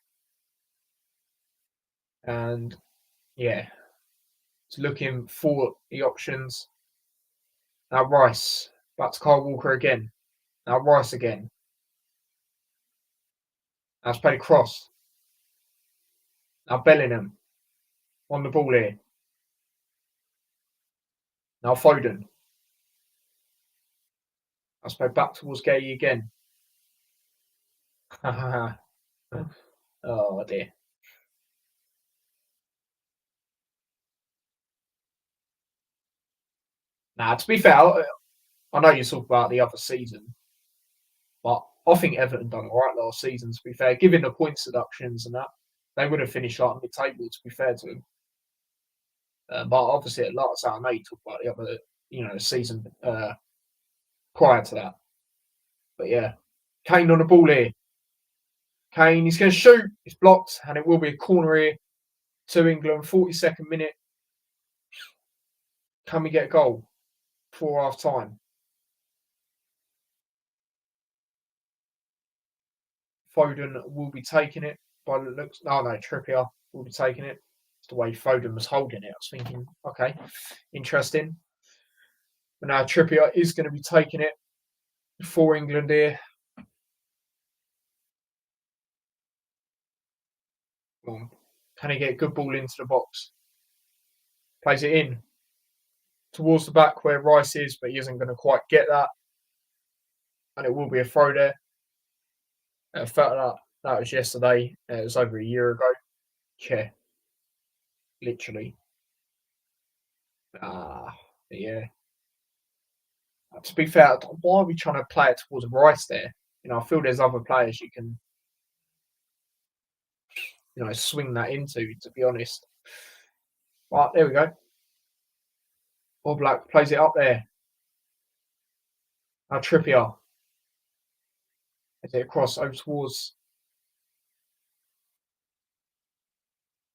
And, yeah, it's looking for the options. Now Rice. Back to Kyle Walker again. Now Rice again. Now it's played across. Now Bellingham on the ball here. Now Foden. That's played back towards Gay again. Oh dear. Now, to be fair, I know you talk about the other season, but I think Everton done all right last season, to be fair. Given the points deductions and that, they would have finished like mid-table, to be fair to them. But obviously, like I say, I know you talk about the other, season prior to that. But yeah, Kane on the ball here. Kane, he's going to shoot. It's blocked, and it will be a corner here to England. 42nd minute. Can we get a goal before half time? Foden will be taking it by the looks. No, Trippier will be taking it. It's the way Foden was holding it. I was thinking, okay, interesting. But now Trippier is going to be taking it for England here. Can he get a good ball into the box? Plays it in towards the back where Rice is, but he isn't going to quite get that. And it will be a throw there. That was yesterday. It was over a year ago. Yeah. Literally. Yeah. To be fair, why are we trying to play it towards Rice there? I feel there's other players you can, swing that into, to be honest. Right, there we go. Black plays it up there. Now Trippier. Is it across over towards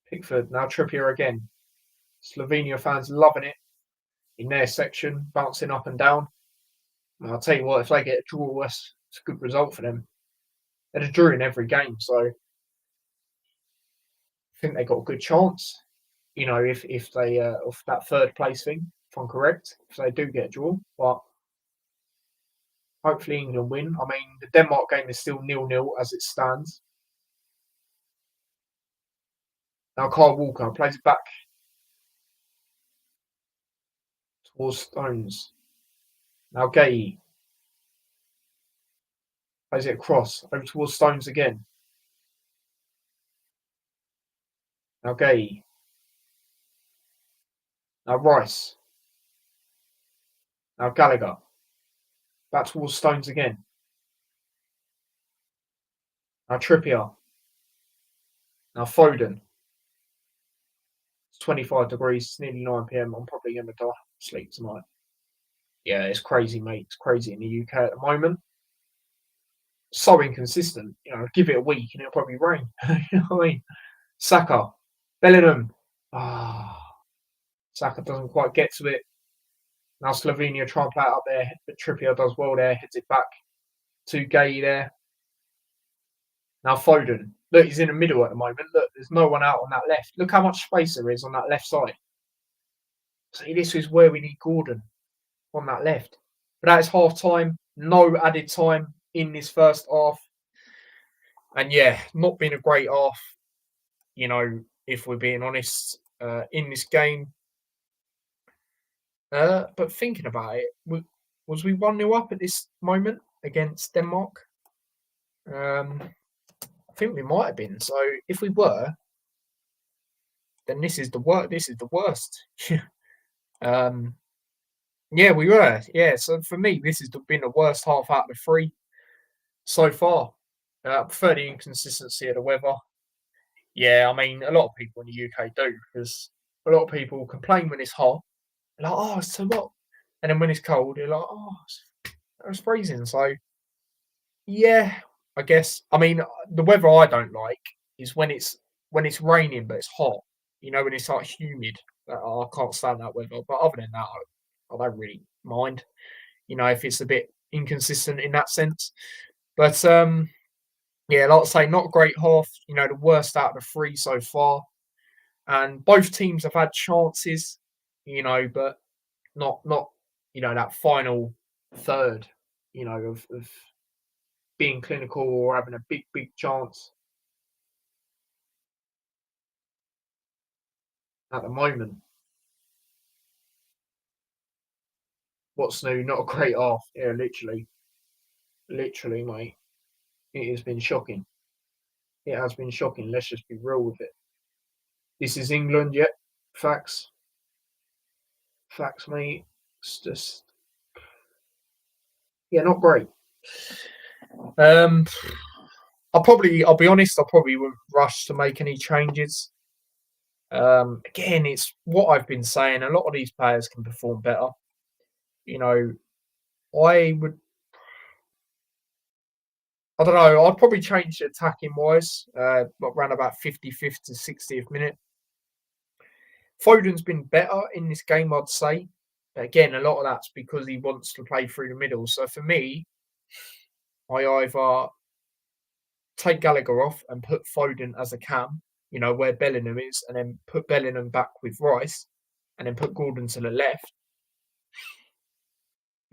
Pickford? Now Trippier again. Slovenia fans loving it in their section, bouncing up and down. And I'll tell you what, if they get a draw, it's a good result for them. They're a draw in every game, so I think they got a good chance. If they off that third place thing, if I'm correct, if they do get a draw, but hopefully England win. I mean, the Denmark game is still 0-0 as it stands. Now Kyle Walker plays it back towards Stones. Now Gay plays it across over towards Stones again. Now Gay. Now Rice. Now Gallagher. Back towards Stones again. Now Trippier. Now Foden. It's 25 degrees. It's nearly 9 p.m. I'm probably going to die sleep tonight. Yeah, it's crazy, mate. It's crazy in the UK at the moment. So inconsistent. Give it a week and it'll probably rain. You know what I mean? Saka Bellingham. Saka doesn't quite get to it. Now Slovenia try and play it up there, but Trippier does well there, heads it back to Gay there. Now Foden. Look, he's in the middle at the moment. Look, there's no one out on that left. Look how much space there is on that left side. See, this is where we need Gordon on that left. But that is half time. No added time in this first half. And yeah, not been a great half, if we're being honest, in this game. But thinking about it, was we 1-0 up at this moment against Denmark? I think we might have been. So if we were, then this is the worst. Yeah, we were. Yeah, so for me, this has been the worst half out of the three so far. I prefer the inconsistency of the weather. Yeah, I mean, a lot of people in the UK do, because a lot of people complain when it's hot. They're like, oh, it's too hot. And then when it's cold, they're like, oh, it's freezing. So, yeah, I guess. I mean, the weather I don't like is when it's raining but it's hot. When it's like humid. I can't stand that weather. But other than that, I don't really mind. If it's a bit inconsistent in that sense. But yeah, like I say, not a great half. The worst out of the three so far. And both teams have had chances, but not that final third, of being clinical or having a big chance at the moment. What's new? Not a great half. Yeah, literally, mate. It has been shocking. It has been shocking. Let's just be real with it. This is England, yep. Facts, mate. It's just, yeah, not great. I'll be honest. I probably wouldn't rush to make any changes. Again, it's what I've been saying. A lot of these players can perform better. I don't know. I'd probably change the attacking wise, around about 55th to 60th minute. Foden's been better in this game, I'd say. But again, a lot of that's because he wants to play through the middle. So for me, I either take Gallagher off and put Foden as a cam, where Bellingham is, and then put Bellingham back with Rice, and then put Gordon to the left.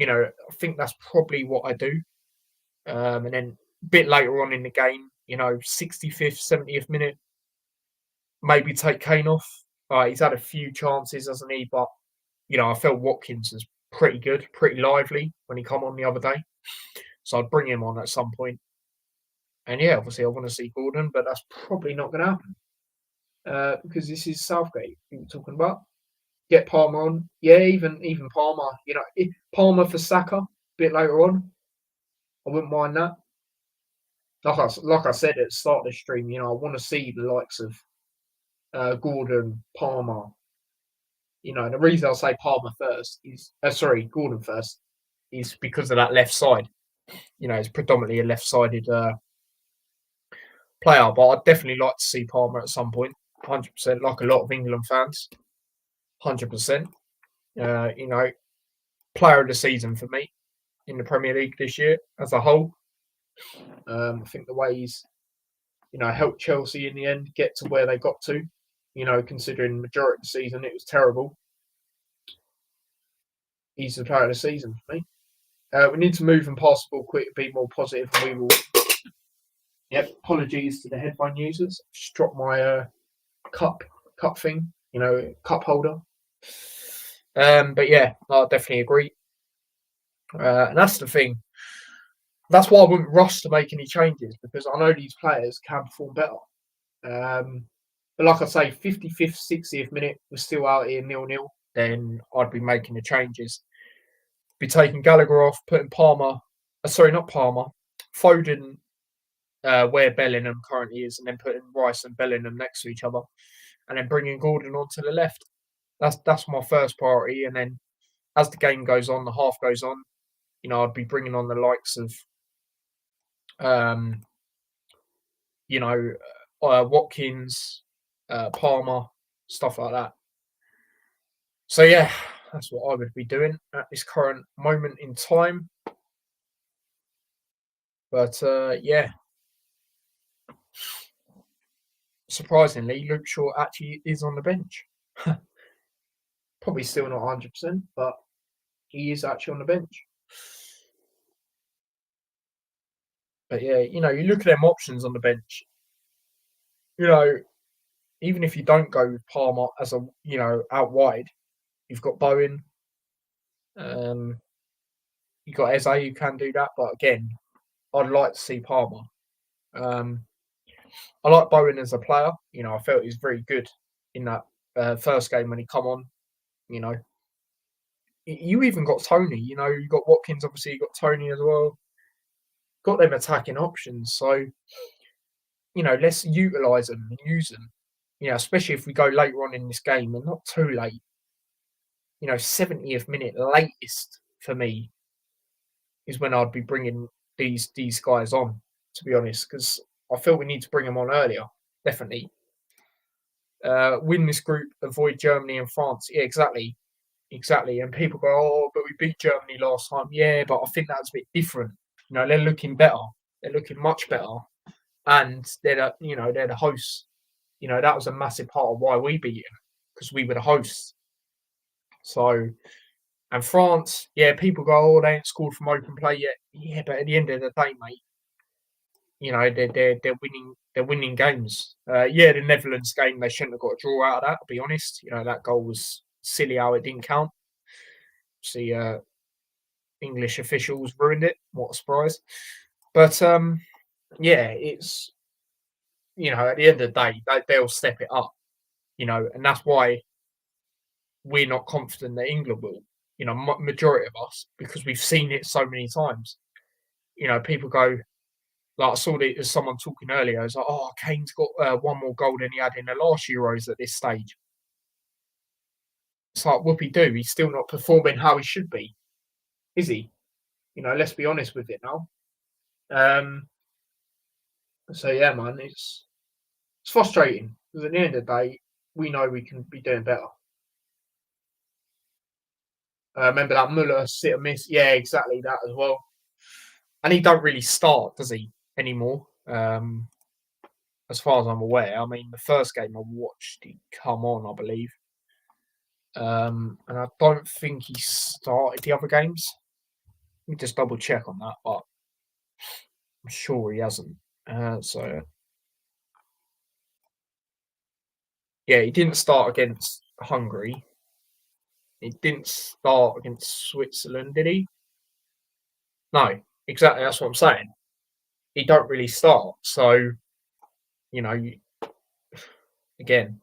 I think that's probably what I do. And then a bit later on in the game, 65th, 70th minute, maybe take Kane off. He's had a few chances, hasn't he? But, I felt Watkins was pretty good, pretty lively when he come on the other day. So I'd bring him on at some point. And yeah, obviously I want to see Gordon, but that's probably not going to happen. Because this is Southgate we were talking about. Get Palmer on. Yeah, even Palmer. Palmer for Saka a bit later on. I wouldn't mind that. Like I said at the start of the stream, I want to see the likes of Gordon, Palmer. The reason I'll say Palmer first is, Gordon first, is because of that left side. It's predominantly a left-sided player, but I'd definitely like to see Palmer at some point. 100%, like a lot of England fans. 100%. Player of the season for me in the Premier League this year as a whole. I think the way he's, helped Chelsea in the end get to where they got to, considering the majority of the season it was terrible. He's the player of the season for me. We need to move and pass the ball quick, be more positive, and we will. Yep, apologies to the headphone users. Just dropped my cup thing, cup holder. But yeah, I definitely agree. And that's the thing. That's why I wouldn't rush to make any changes, because I know these players can perform better. But like I say, 55th, 60th minute, we're still out here 0-0. Then I'd be making the changes. Be taking Gallagher off, putting Palmer. Not Palmer. Foden where Bellingham currently is, and then putting Rice and Bellingham next to each other, and then bringing Gordon onto the left. That's my first priority. And then as the game goes on, the half goes on, I'd be bringing on the likes of, Watkins, Palmer, stuff like that. So yeah, that's what I would be doing at this current moment in time. But yeah, surprisingly, Luke Shaw actually is on the bench. Probably still not 100%, but he is actually on the bench. But yeah, you look at them options on the bench. You know, even if you don't go with Palmer as a out wide, you've got Bowen. You've got Eze who can do that, but again, I'd like to see Palmer. I like Bowen as a player. I felt he was very good in that first game when he come on. You know, you even got Tony. You got Watkins. Obviously, you got Tony as well. Got them attacking options. So let's utilise them and use them. Especially if we go later on in this game and not too late. 70th minute latest for me is when I'd be bringing these guys on. To be honest, because I feel we need to bring them on earlier. Definitely. Win this group, avoid Germany and France. Yeah, exactly. And people go, oh, but we beat Germany last time. Yeah, but I think that's a bit different. They're looking better. They're looking much better, and they're the hosts. That was a massive part of why we beat them because we were the hosts. So, and France, yeah, people go, oh, they ain't scored from open play yet. Yeah, but at the end of the day, mate, they're winning. They're winning games. Yeah, the Netherlands game, they shouldn't have got a draw out of that. To be honest, that goal was silly how it didn't count. See, English officials ruined it. What a surprise! But yeah, it's at the end of the day, they'll step it up. And that's why we're not confident that England will. Majority of us, because we've seen it so many times. People go, like I saw someone talking earlier. It's like, oh, Kane's got one more goal than he had in the last Euros at this stage. It's like, whoopie do. He's still not performing how he should be, is he? Let's be honest with it now. So yeah, man, it's frustrating because at the end of the day, we know we can be doing better. Remember that Muller sit and miss? Yeah, exactly that as well. And he don't really start, does he, anymore? As far as I'm aware. I mean, the first game I watched, he come on, I believe. And I don't think he started the other games. Let me just double check on that, but I'm sure he hasn't. So yeah, he didn't start against Hungary. He didn't start against Switzerland, did he? No, exactly. That's what I'm saying. He don't really start. So, again,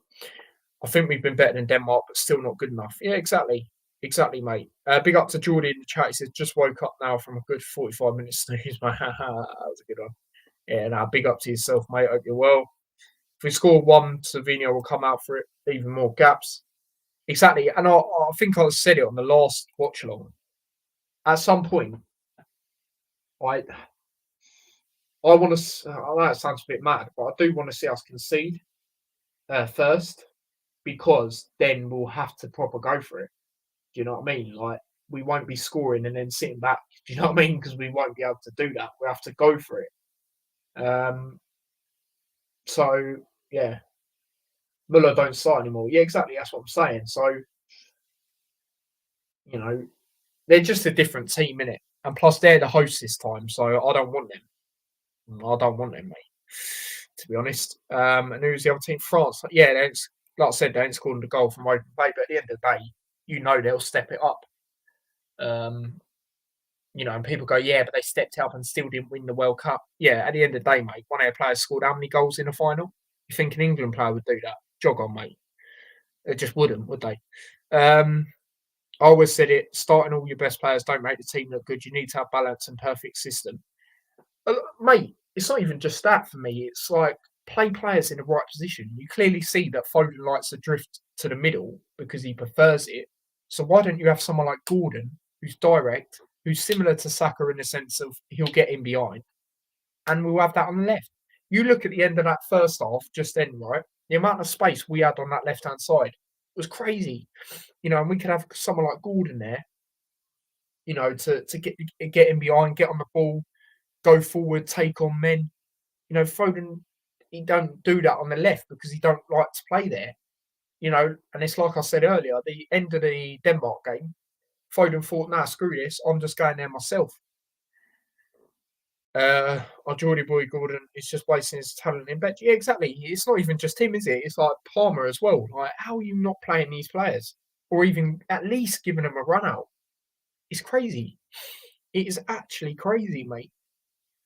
I think we've been better than Denmark, but still not good enough. Yeah, exactly. Exactly, mate. Big up to Jordy in the chat. He says, just woke up now from a good 45 minutes snooze. That was a good one. Yeah, now big up to yourself, mate. Hope you're well. If we score one, Slovenia will come out for it. Even more gaps. Exactly. And I think I said it on the last watch-along. At some point, I want to. I know it sounds a bit mad, but I do want to see us concede first, because then we'll have to proper go for it. Do you know what I mean? Like, we won't be scoring and then sitting back. Do you know what I mean? Because we won't be able to do that. We have to go for it. So yeah, Muller don't start anymore. Yeah, exactly. That's what I'm saying. So they're just a different team, innit? And plus, they're the hosts this time, so I don't want them. I don't want them, mate. To be honest. And who's the other team? France. Yeah, like I said, they ain't scored a goal from open play, but at the end of the day, they'll step it up. And people go, yeah, but they stepped up and still didn't win the World Cup. Yeah, at the end of the day, mate, one of their players scored how many goals in the final? You think an England player would do that? Jog on, mate. They just wouldn't, would they? I always said it, starting all your best players don't make the team look good. You need to have balance and perfect system. Mate, it's not even just that for me. It's like, play players in the right position. You clearly see that Foden likes to drift to the middle because he prefers it. So why don't you have someone like Gordon, who's direct, who's similar to Saka in the sense of he'll get in behind, and we'll have that on the left. You look at the end of that first half just then, right? The amount of space we had on that left hand side was crazy. And we could have someone like Gordon there, to get in behind, get on the ball, go forward, take on men. Foden, he don't do that on the left because he don't like to play there. And it's like I said earlier, the end of the Denmark game, Foden thought, nah, screw this, I'm just going there myself. Our Geordie boy Gordon is just wasting his talent in bed. Yeah, exactly. It's not even just him, is it? It's like Palmer as well. Like, how are you not playing these players? Or even at least giving them a run out? It's crazy. It is actually crazy, mate.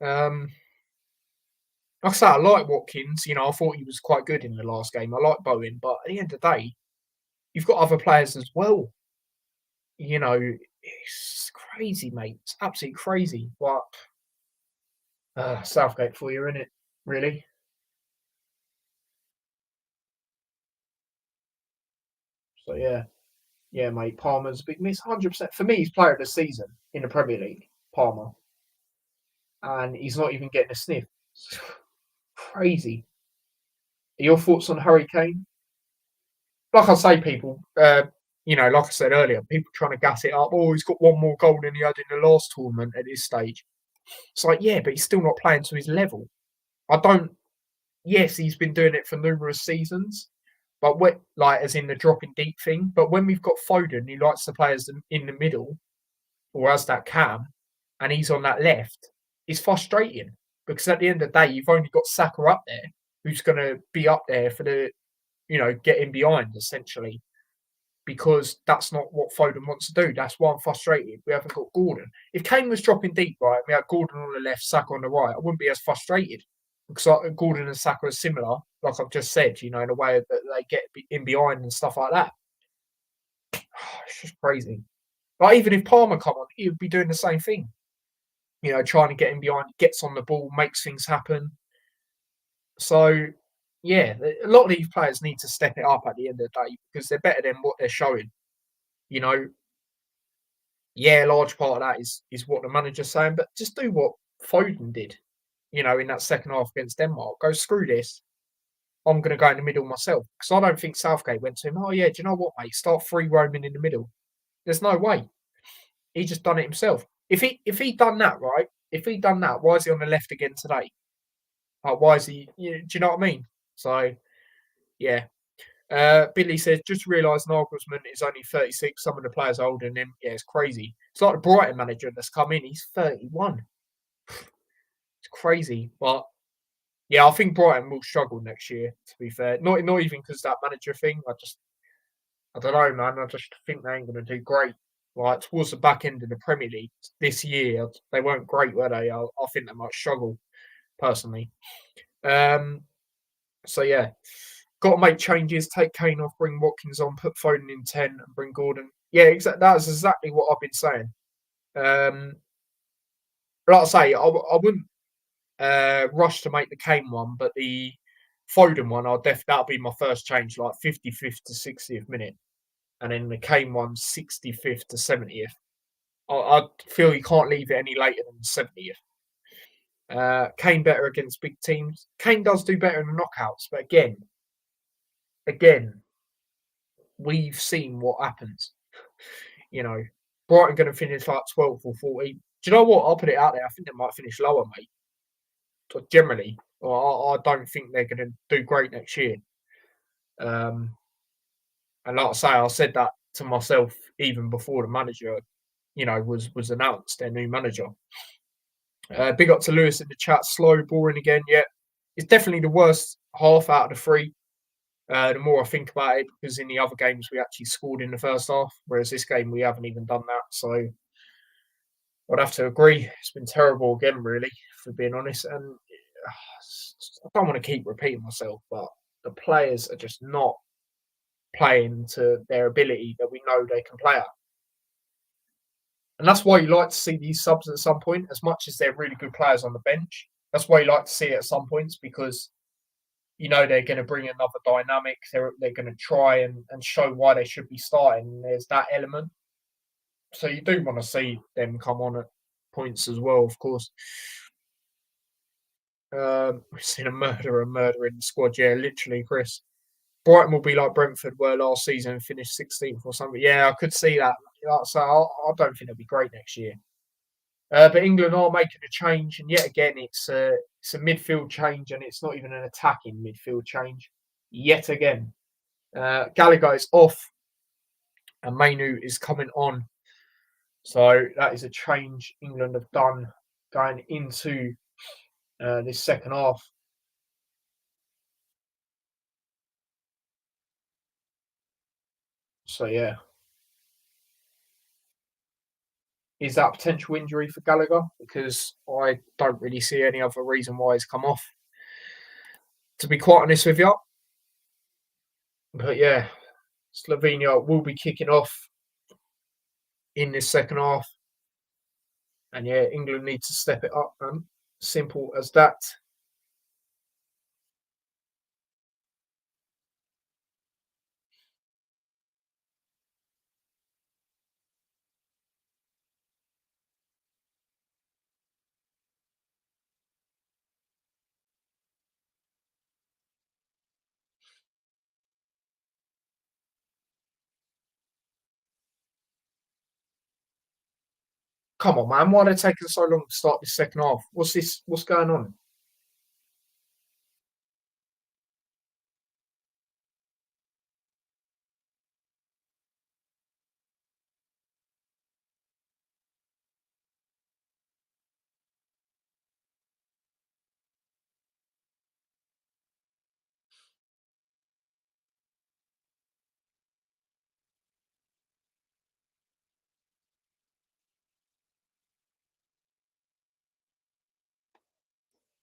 Like I say, I like Watkins. I thought he was quite good in the last game. I like Bowen, but at the end of the day, you've got other players as well. It's crazy, mate. It's absolutely crazy. But Southgate for you, innit? Really? So yeah, mate. Palmer's a big miss, 100%. For me, he's player of the season in the Premier League. Palmer, and he's not even getting a sniff. It's crazy. Your thoughts on Harry Kane? Like I say, people, like I said earlier, people trying to gas it up. Oh, he's got one more goal than he had in the last tournament at this stage. It's like, yeah, but he's still not playing to his level. I don't. Yes, he's been doing it for numerous seasons, but as in the dropping deep thing. But when we've got Foden, who likes to play as in the middle or as that cam, and he's on that left, it's frustrating because at the end of the day, you've only got Saka up there, who's going to be up there for the, getting behind essentially, because that's not what Foden wants to do. That's why I'm frustrated. We haven't got Gordon. If Kane was dropping deep, right, we had Gordon on the left, Saka on the right, I wouldn't be as frustrated because Gordon and Saka are similar, like I've just said, in a way that they get in behind and stuff like that. It's just crazy. Like, even if Palmer come on, he would be doing the same thing. Trying to get in behind, gets on the ball, makes things happen. So, yeah, a lot of these players need to step it up at the end of the day because they're better than what they're showing. You know, yeah, a large part of that is what the manager's saying, but just do what Foden did, in that second half against Denmark. Go, screw this. I'm going to go in the middle myself. Because I don't think Southgate went to him, oh, yeah, do you know what, mate? Start free roaming in the middle. There's no way. He just done it himself. If he done that, right? If he done that, why is he on the left again today? Why is he? Do you know what I mean? So, yeah. Billy says, just realised Nagelsmann is only 36. Some of the players are older than him. Yeah, it's crazy. It's like the Brighton manager that's come in. He's 31. It's crazy. But, yeah, I think Brighton will struggle next year, to be fair. Not even because that manager thing. I don't know, man. I just think they ain't going to do great. Like, towards the back end of the Premier League this year, they weren't great, were they? I think they might struggle, personally. So, yeah. Got to make changes, take Kane off, bring Watkins on, put Foden in 10 and bring Gordon. Yeah, that's exactly what I've been saying. Like I say, I wouldn't rush to make the Kane one, but the Foden one, that'll be my first change, like 55th to 60th minute. And then the Kane one, 65th to 70th. I feel you can't leave it any later than 70th. Kane better against big teams. Kane does do better in the knockouts, but again, we've seen what happens. Brighton going to finish like 12th or 14th. Do you know what? I'll put it out there. I think they might finish lower, mate. Generally, I don't think they're going to do great next year. And like I say, I said that to myself even before the manager, was announced, their new manager. Big up to Lewis in the chat. Slow, boring again. Yeah, it's definitely the worst half out of the three. The more I think about it, because in the other games we actually scored in the first half, whereas this game we haven't even done that. So I'd have to agree. It's been terrible again, really, for being honest. And I don't want to keep repeating myself, but the players are just not playing to their ability that we know they can play at. And that's why you like to see these subs at some point, as much as they're really good players on the bench. That's why you like to see it at some points, because they're going to bring another dynamic. They're going to try and show why they should be starting. And there's that element. So you do want to see them come on at points as well, of course. We've seen a murderer in the squad. Yeah, literally, Chris. Brighton will be like Brentford were last season and finished 16th or something. Yeah, I could see that. So I don't think they'll be great next year. But England are making a change, and yet again, it's a midfield change, and it's not even an attacking midfield change. Yet again, Gallagher is off, and Mainu is coming on. So that is a change England have done going into this second half. So yeah, is that a potential injury for Gallagher? Because I don't really see any other reason why he's come off. To be quite honest with you, but yeah, Slovenia will be kicking off in this second half. And yeah, England need to step it up, man. Simple as that. Come on, man. Why are they taking so long to start this second half? What's this? What's going on?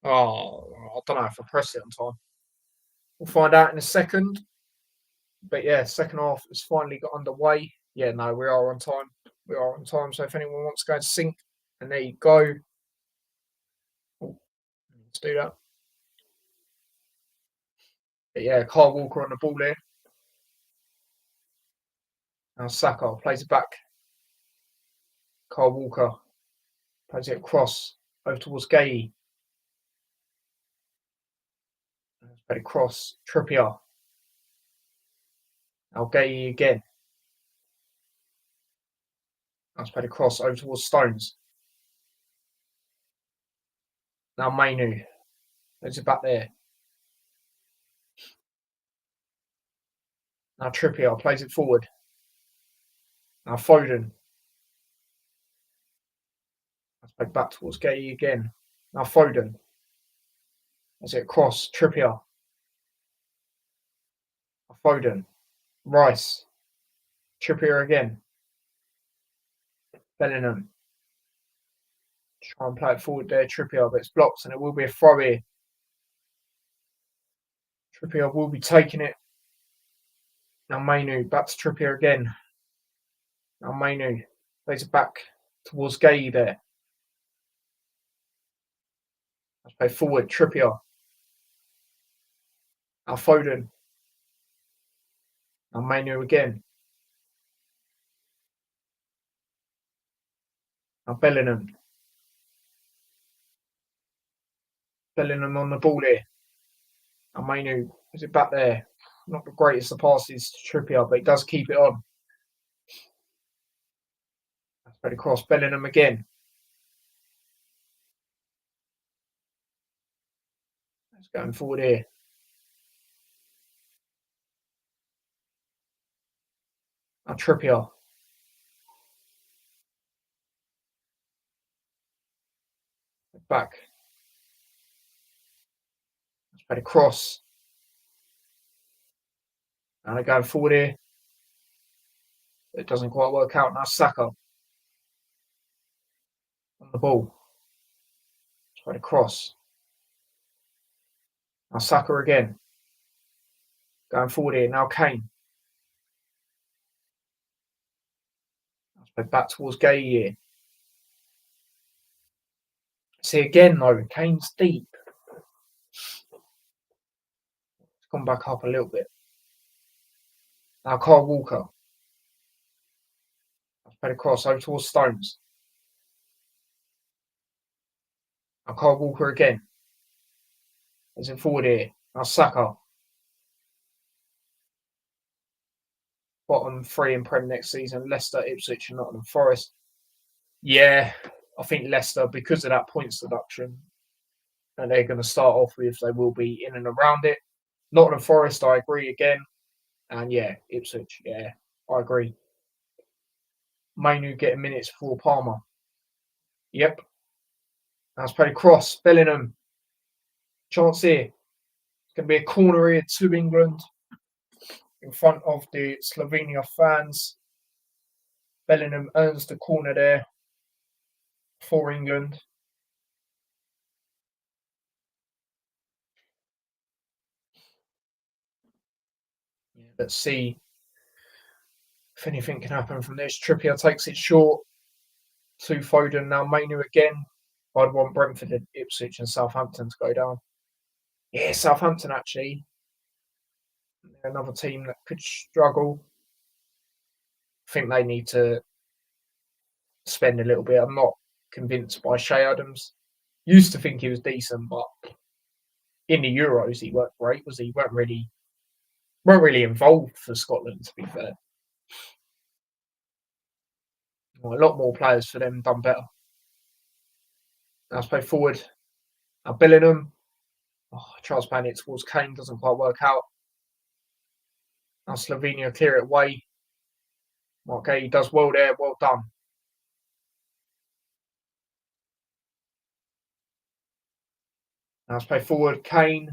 Oh, I don't know if I pressed it on time. We'll find out in a second. But yeah, second half has finally got underway. Yeah, no, we are on time. We are on time. So if anyone wants to go to sync, and there you go. Oh, let's do that. But yeah, Kyle Walker on the ball there. Now Saka plays it back. Kyle Walker plays it across over towards Gay. Played across Trippier. Now Gay again. That's played across over towards Stones. Now Mainu. Plays it back there. Now Trippier plays it forward. Now Foden. That's played back towards Gay again. Now Foden. As it across Trippier. Foden. Rice. Trippier again. Bellingham. Try and play it forward there, Trippier, but it's blocked and it will be a throw here. Trippier will be taking it. Now Mainu, back to Trippier again. Now Mainu plays it back towards Gay there. Let's play forward, Trippier. Now Foden. Now Mainu again. Now Bellingham. Bellingham on the ball here. Now Mainu, is it back there? Not the greatest of passes to Trippier, but he does keep it on. Let's play across Bellingham again. Let's going forward here. Now Trippier. Back. Let's play across. Now they're going forward here. It doesn't quite work out. Now Saka on the ball. Try to cross. Now Saka again. Going forward here. Now Kane. Let's play back towards Gay here. See again though, Kane's deep. It's gone back up a little bit. Now Kyle Walker. Let's play the cross over towards Stones. Now Kyle Walker again. Is it forward here? Now Saka. bottom three in Prem next season: Leicester, Ipswich, and Nottingham Forest. Yeah, I think Leicester, because of that points deduction, and they're going to start off with, they will be in and around it. Nottingham Forest, I agree again. And yeah, Ipswich, yeah, I agree. Mainu getting minutes for Palmer. Yep. That's played cross. Bellingham. Chance here. It's going to be a corner here to England in front of the Slovenia fans. Bellingham earns the corner there for England. Let's see if anything can happen from this. Trippier takes it short to Foden. Now Mainu again. I'd want Brentford, Ipswich, and Southampton to go down. Yeah, Southampton actually. Another team that could struggle. I think they need to spend a little bit. I'm not convinced by Shea Adams. Used to think he was decent, but in the Euros he weren't great, was he? Weren't really involved for Scotland, to be fair. Well, a lot more players for them done better. Let's play forward. Now Bellingham. Tries playing it towards Kane, doesn't quite work out. Now Slovenia clear it away. Okay, he does well there, well done. Now let's play forward. Kane.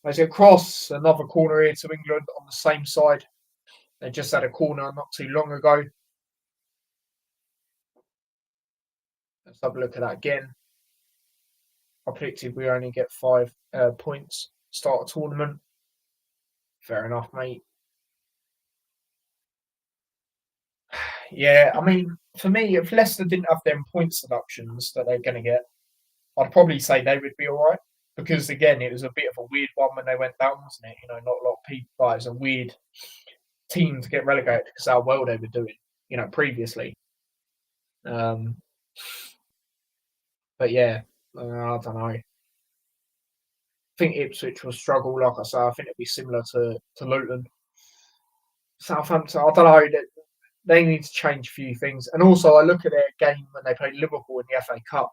Let's get cross. Another corner here to England on the same side. They just had a corner not too long ago. Let's have a look at that again. I predicted we only get 5 points start a tournament. Fair enough, mate. Yeah, I mean, for me, if Leicester didn't have them points deductions that they're going to get, I'd probably say they would be all right. Because again, it was a bit of a weird one when they went down, wasn't it? You know, not a lot of people. But it's a weird team to get relegated because how well they were doing, you know, previously. But yeah, I don't know. I think Ipswich will struggle. Like I say, I think it'll be similar to Luton. Southampton, I don't know. They need to change a few things. And also, I look at their game when they played Liverpool in the FA Cup,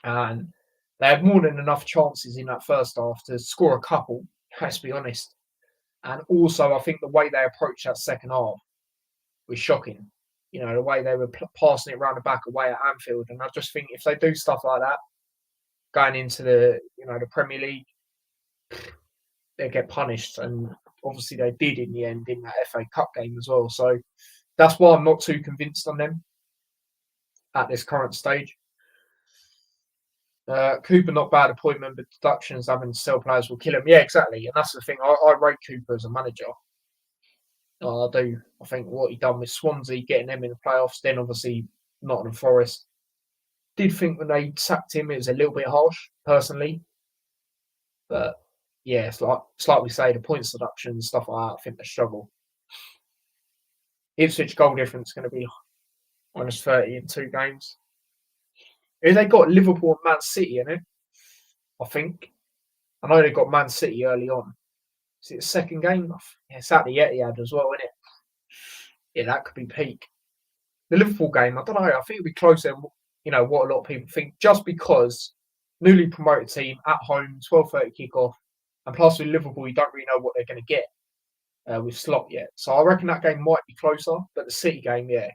and they had more than enough chances in that first half to score a couple. Let's be honest. And also, I think the way they approached that second half was shocking. You know, the way they were passing it around the back away at Anfield. And I just think if they do stuff like that, going into the Premier League, they get punished. And obviously they did in the end in that FA Cup game as well. So that's why I'm not too convinced on them at this current stage. Cooper, not bad appointment, but deductions having to sell players will kill him. Yeah, exactly. And that's the thing. I rate Cooper as a manager. I do. I think what he done with Swansea, getting them in the playoffs, then obviously Nottingham Forest. Did think when they sacked him, it was a little bit harsh, personally. But yeah, it's like we say, the points deduction and stuff like that, I think they struggle. Ipswich goal difference is going to be -30 in 2 games. They got Liverpool and Man City in it, I think. I know they got Man City early on. Is it the second game? Yeah, it's at the Etihad as well, isn't it? Yeah, that could be peak. The Liverpool game, I don't know. I think it'll be closer than what a lot of people think, just because newly promoted team at home, 12:30 kickoff, and plus with Liverpool, you don't really know what they're going to get with Slot yet. So I reckon that game might be closer, but the City game, yeah,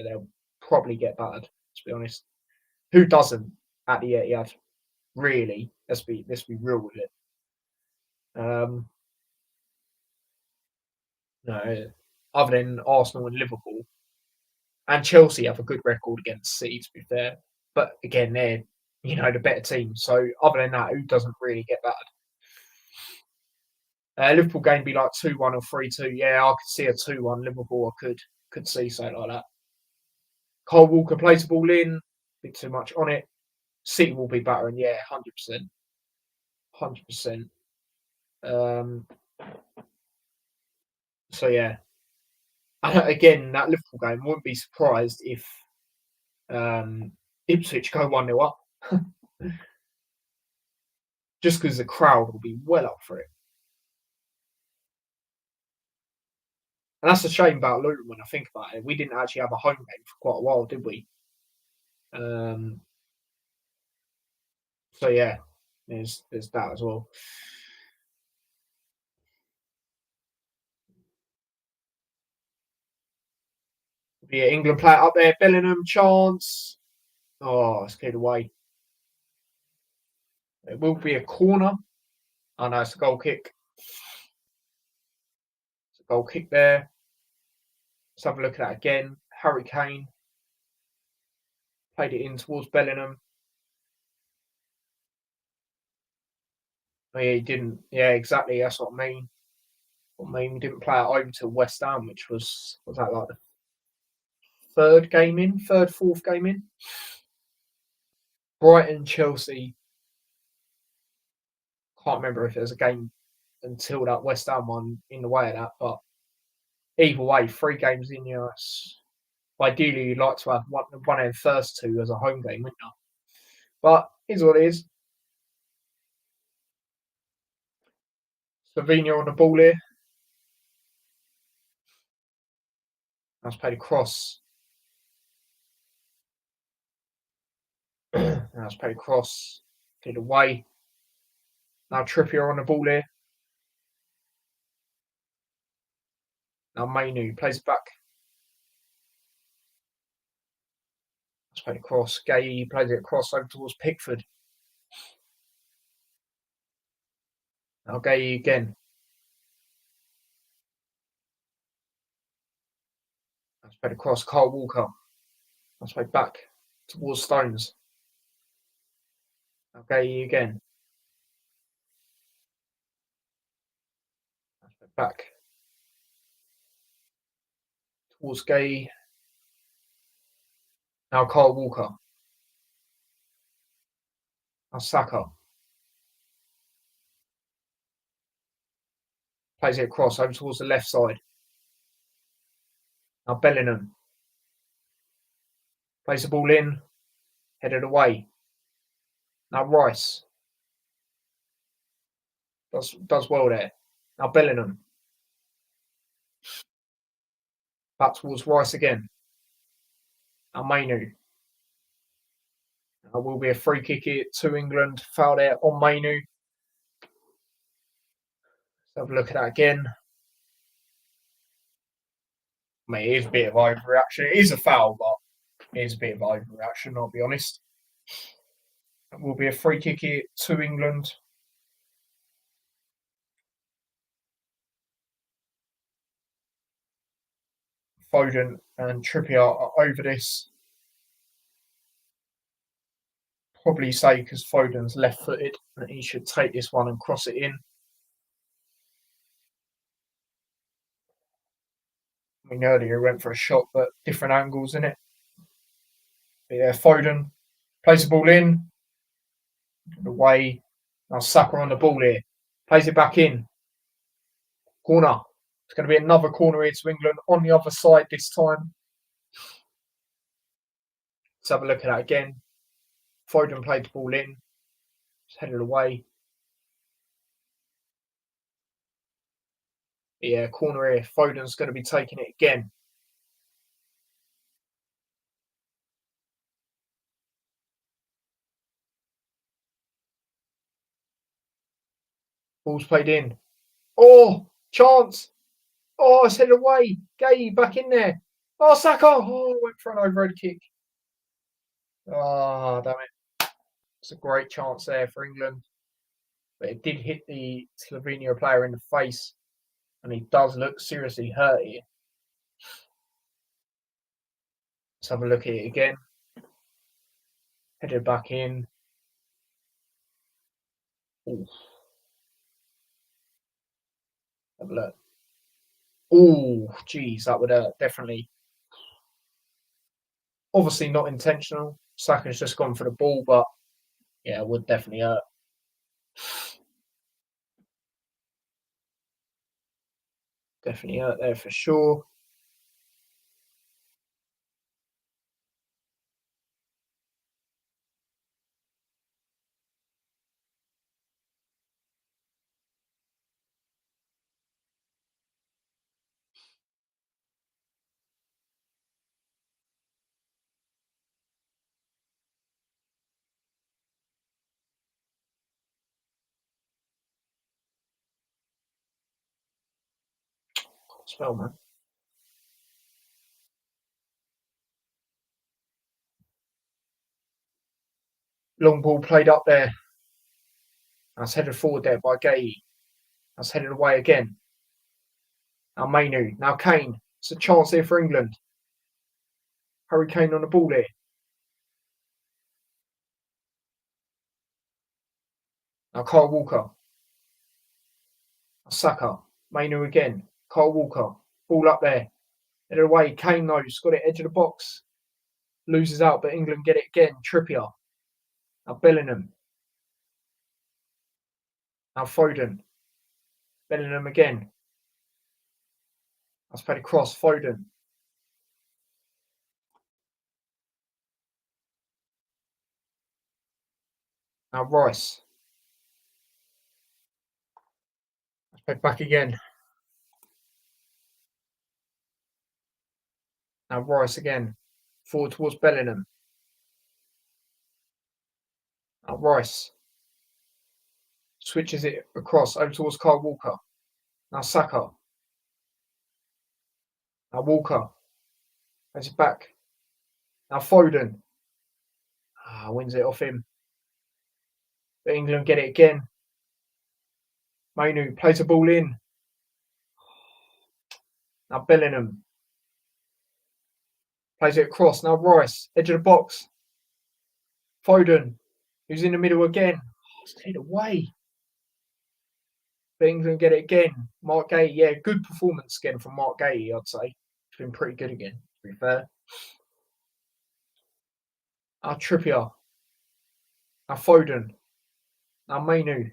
they'll probably get battered. To be honest, who doesn't at the Etihad? Really, let's be real with it. No, other than Arsenal and Liverpool and Chelsea have a good record against City, to be fair. But again, they're the better team. So other than that, who doesn't really get battered? Liverpool game be like 2-1 or 3-2. Yeah, I could see a 2-1 Liverpool. I could see something like that. Kyle Walker plays the ball in, bit too much on it. City will be battering. Yeah, 100%, 100%. So yeah, again, that Liverpool game, wouldn't be surprised if Ipswich go 1-0 up. Just because the crowd will be well up for it. And that's a shame about Luton when I think about it. We didn't actually have a home game for quite a while, did we? Um, so yeah, there's that as well. Yeah, England play it up there. Bellingham chance. Oh, it's cleared away. It will be a corner. Oh no, it's a goal kick. It's a goal kick there. Let's have a look at that again. Harry Kane played it in towards Bellingham. Oh, yeah, he didn't. Yeah, exactly. That's what I mean. What I mean, we didn't play it over to West Ham, which was that like the fourth game in. Brighton, Chelsea. Can't remember if there was a game until that West Ham one in the way of that, but either way, 3 games in, ideally you'd like to have one of the first two as a home game, wouldn't you? But here's what it is. Slovenia on the ball here. Let's play the cross. Let's play the cross. Get away. Now Trippier on the ball here. Now Mainu plays it back. Let's play the cross. Gay plays it across over towards Pickford. Now Gay again. Let's play the cross. Carl Walker. Let's play back towards Stones. Now Gay again. Let's play back towards Gay. Now Carl Walker. Now Saka. Plays it across over towards the left side. Now Bellingham. Plays the ball in. Headed away. Now Rice. Does well there. Now Bellingham. Back towards Rice again. Now Mainu. Now will be a free kick here to England. Foul there on Mainu. Let's have a look at that again. I mean, it is a bit of overreaction. It is a foul, but it is a bit of overreaction, I'll be honest. It will be a free kick here to England. Foden and Trippier are over this. Probably say because Foden's left-footed that he should take this one and cross it in. I mean, earlier he went for a shot, but different angles in it. But yeah, Foden plays the ball in. Away. Now Saka on the ball here. Plays it back in. Corner. It's going to be another corner here to England on the other side this time. Let's have a look at that again. Foden played the ball in. It's headed away. Yeah, corner here. Foden's going to be taking it again. Ball's played in. Oh, chance. Oh, it's headed away. Gay back in there. Oh, Saka. Oh, went for an overhead kick. Oh, damn it. It's a great chance there for England. But it did hit the Slovenia player in the face. And he does look seriously hurt here. Let's have a look at it again. Headed back in. Ooh. Have a look. Oh, geez, that would hurt, definitely. Obviously not intentional. Saka's just gone for the ball, but yeah, it would definitely hurt. Definitely hurt there for sure. Spell, man. Long ball played up there. That's headed forward there by Gay. That's headed away again. Now Mainu. Now Kane. It's a chance here for England. Harry Kane on the ball here. Now Kyle Walker. Saka. Mainu again. Kyle Walker. Ball up there. Headed away. Kane though. Just got it edge of the box. Loses out, but England get it again. Trippier. Now Bellingham. Now Foden. Bellingham again. That's played across. Foden. Now Rice. That's played back again. Now Rice again. Forward towards Bellingham. Now Rice. Switches it across over towards Kyle Walker. Now Saka. Now Walker. Plays it back. Now Foden. Wins it off him. But England get it again. Mainu plays the ball in. Now Bellingham. Plays it across. Now Rice. Edge of the box. Foden. Who's in the middle again. It's cleared away. But England get it again. Mark Gay. Yeah, good performance again from Mark Gay, I'd say. It's been pretty good again, to be fair. Now Trippier. Now Foden. Now Mainu.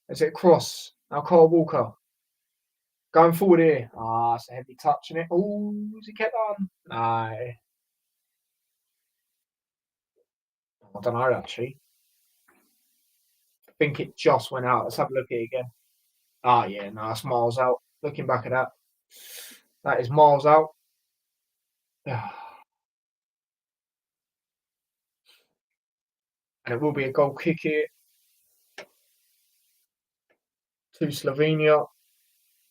Is it across? Now Kyle Walker. Going forward here. It's a heavy touch in it. Oh, has he kept on? No. I don't know, actually. I think it just went out. Let's have a look at it again. Yeah, no, that's miles out. Looking back at that. That is miles out. And it will be a goal kick here to Slovenia.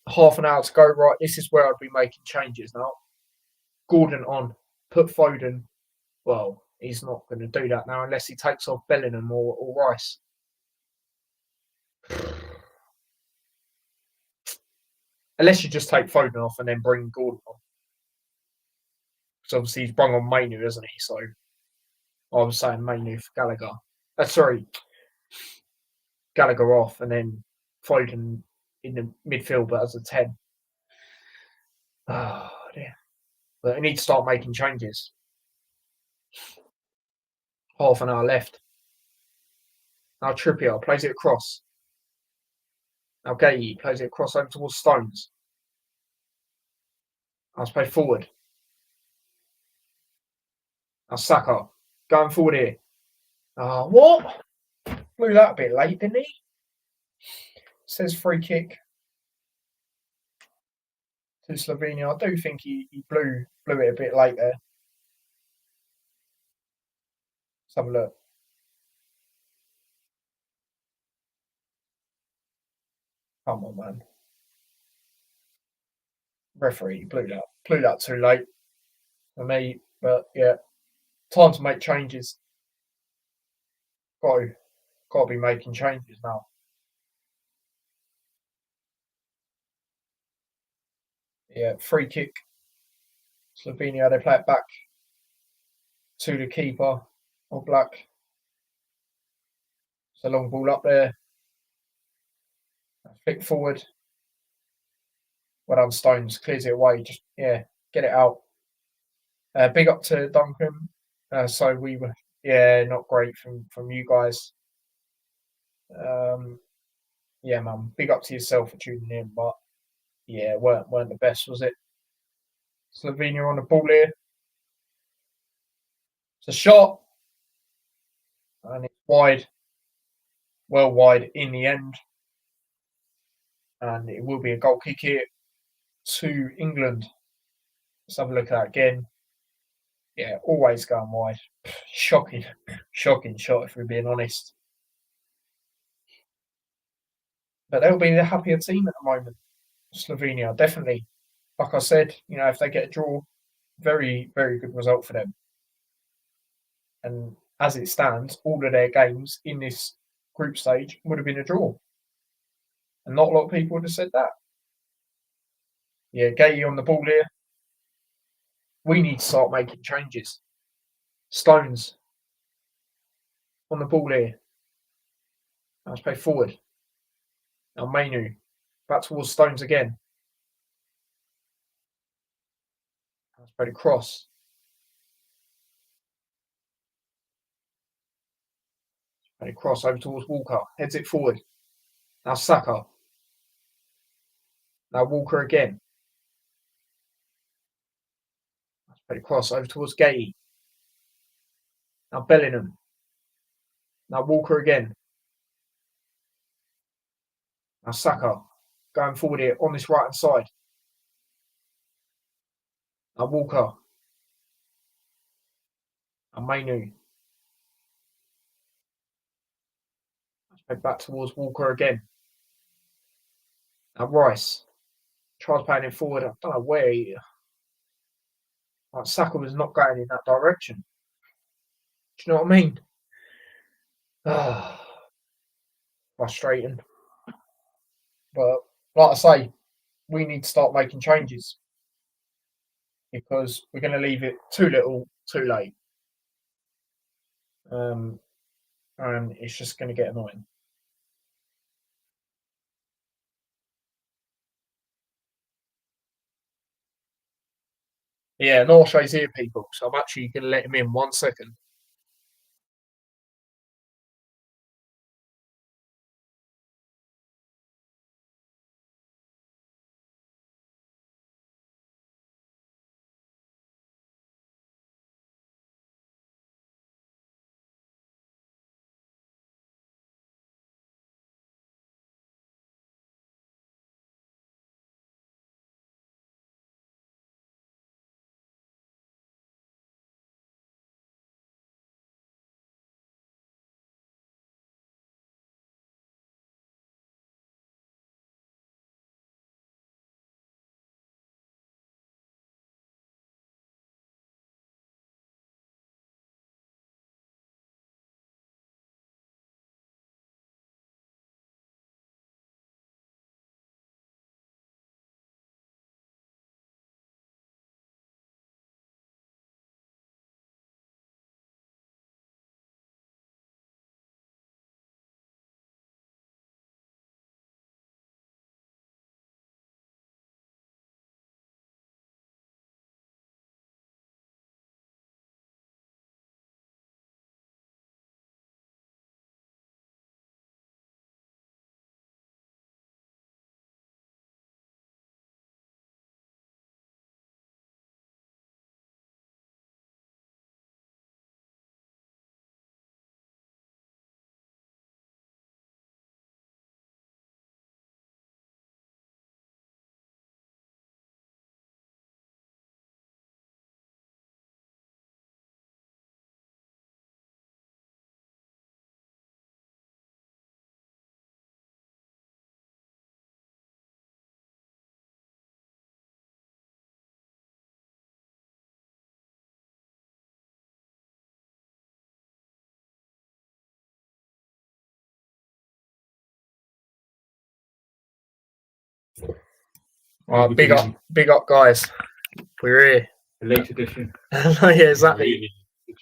Half an hour to go. Right, this is where I'd be making changes now. Gordon on. Put Foden. Well, he's not going to do that now unless he takes off Bellingham or Rice. Unless you just take Foden off and then bring Gordon on. Because obviously he's brung on Mainu, isn't he? So I was saying Mainu for Gallagher. Sorry. Gallagher off and then Foden in the midfield, but as a 10. Oh, dear. But I need to start making changes. Half an hour left. Now Trippier plays it across. Now Gay plays it across over towards Stones. Let's play forward. Now Saka going forward here. What? Blew that a bit late, didn't he? Says free kick to Slovenia. I do think he blew it a bit late there. Let's have a look. Come on, man. Referee blew that too late for me. But yeah, time to make changes. Got to be making changes now. Yeah, free kick. Slovenia, they play it back to the keeper of Black. It's a long ball up there. Flick forward. Well done, Stones. Clears it away. Just, get it out. Big up to Duncan. So we were, not great from you guys. Man, big up to yourself for tuning in, but weren't the best, was it? Slovenia on the ball here. It's a shot, and it's wide, well wide in the end, and it will be a goal kick here to England. Let's have a look at that again. Yeah, always going wide. Shocking shot if we're being honest. But they'll be the happier team at the moment. Slovenia, definitely. Like I said, if they get a draw, very, very good result for them. And as it stands, all of their games in this group stage would have been a draw. And not a lot of people would have said that. Yeah, Gay on the ball here. We need to start making changes. Stones on the ball here. Let's play forward. Now Mainu back towards Stones again. Let's play the cross. Play the cross over towards Walker. Heads it forward. Now Saka. Now Walker again. Let's play the cross over towards Gay. Now Bellingham. Now Walker again. Now Saka going forward here on this right hand side. Now Walker. And Mainu. Let's back towards Walker again. Now Rice. Tries playing it forward. I don't know where Saka was not going in that direction. Do you know what I mean? Frustrating. But like I say, we need to start making changes because we're going to leave it too little, too late. And it's just going to get annoying. Yeah, Anashe's here, people. So I'm actually going to let him in 1 second. Big up, guys. We're here. Late edition. Yeah, exactly.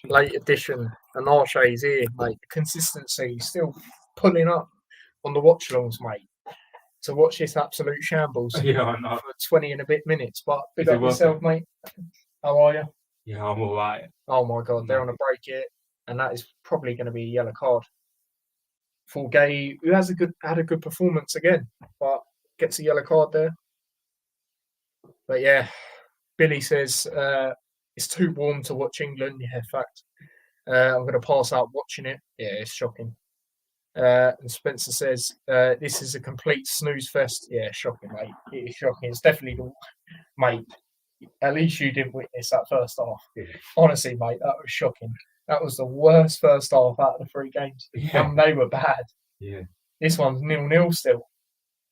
Late edition. Anashe's here, mate. Consistency still pulling up on the watchalongs, mate. To watch this absolute shambles I know. for 20 and a bit minutes. But big up yourself, mate. How are you? Yeah, I'm all right. Oh my God, they're on a break here, and that is probably going to be a yellow card for Gay, who had a good performance again, but gets a yellow card there. But yeah, Billy says it's too warm to watch England. Yeah, in fact, I'm going to pass out watching it. Yeah, it's shocking. And Spencer says this is a complete snooze fest. Yeah, shocking, mate. It is shocking. It's definitely mate. At least you didn't witness that first half. Yeah. Honestly, mate, that was shocking. That was the worst first half out of the 3 games. Yeah. And they were bad. Yeah. This one's 0-0 still.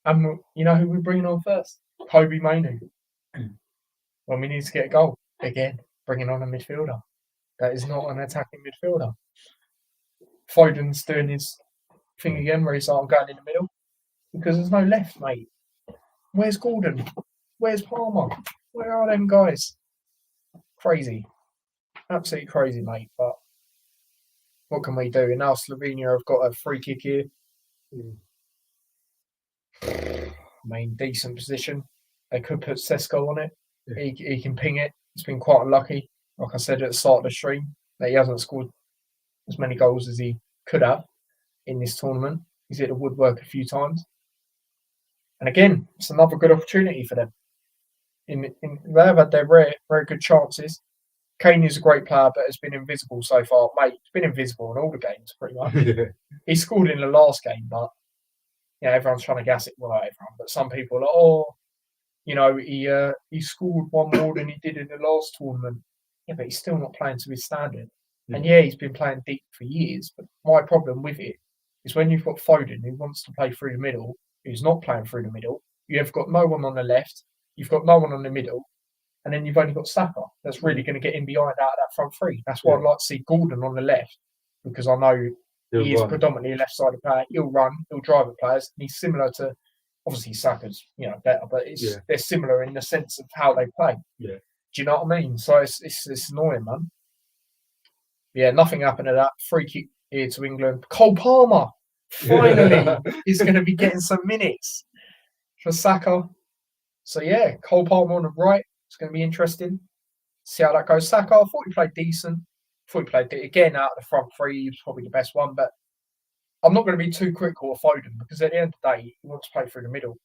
And you know who we're bringing on first? Kobe Mainu. When we need to get a goal again, bringing on a midfielder. That is not an attacking midfielder. Foden's doing his thing again where he's like, I'm going in the middle because there's no left, mate. Where's Gordon? Where's Palmer? Where are them guys? Crazy. Absolutely crazy, mate. But what can we do? And now Slovenia have got a free kick here. Decent position. They could put Sesko on it. Yeah. He can ping it. He's been quite unlucky. Like I said at the start of the stream, that he hasn't scored as many goals as he could have in this tournament. He's hit the woodwork a few times. And again, it's another good opportunity for them. They have had their very good chances. Kane is a great player, but has been invisible so far. Mate, he's been invisible in all the games, pretty much. He scored in the last game, but everyone's trying to gas it. Well, not everyone, but some people are like, he scored one more than he did in the last tournament. Yeah, but he's still not playing to his standard. And he's been playing deep for years. But my problem with it is when you've got Foden who wants to play through the middle, who's not playing through the middle, you have got no one on the left, you've got no one on the middle, and then you've only got Saka that's really going to get in behind out of that front three. That's why I'd like to see Gordon on the left, because I know he is predominantly a left-sided player. He'll run, he'll drive at players, and he's similar to, obviously Saka's better, but they're similar in the sense of how they play. Yeah. Do you know what I mean? So it's annoying, man. Yeah, nothing happened to that. Free kick here to England. Cole Palmer finally is going to be getting some minutes for Saka. So yeah, Cole Palmer on the right. It's going to be interesting. See how that goes. Saka, I thought he played decent. Again out of the front three. He was probably the best one, but I'm not going to be too critical of Foden because at the end of the day, he wants to play through the middle.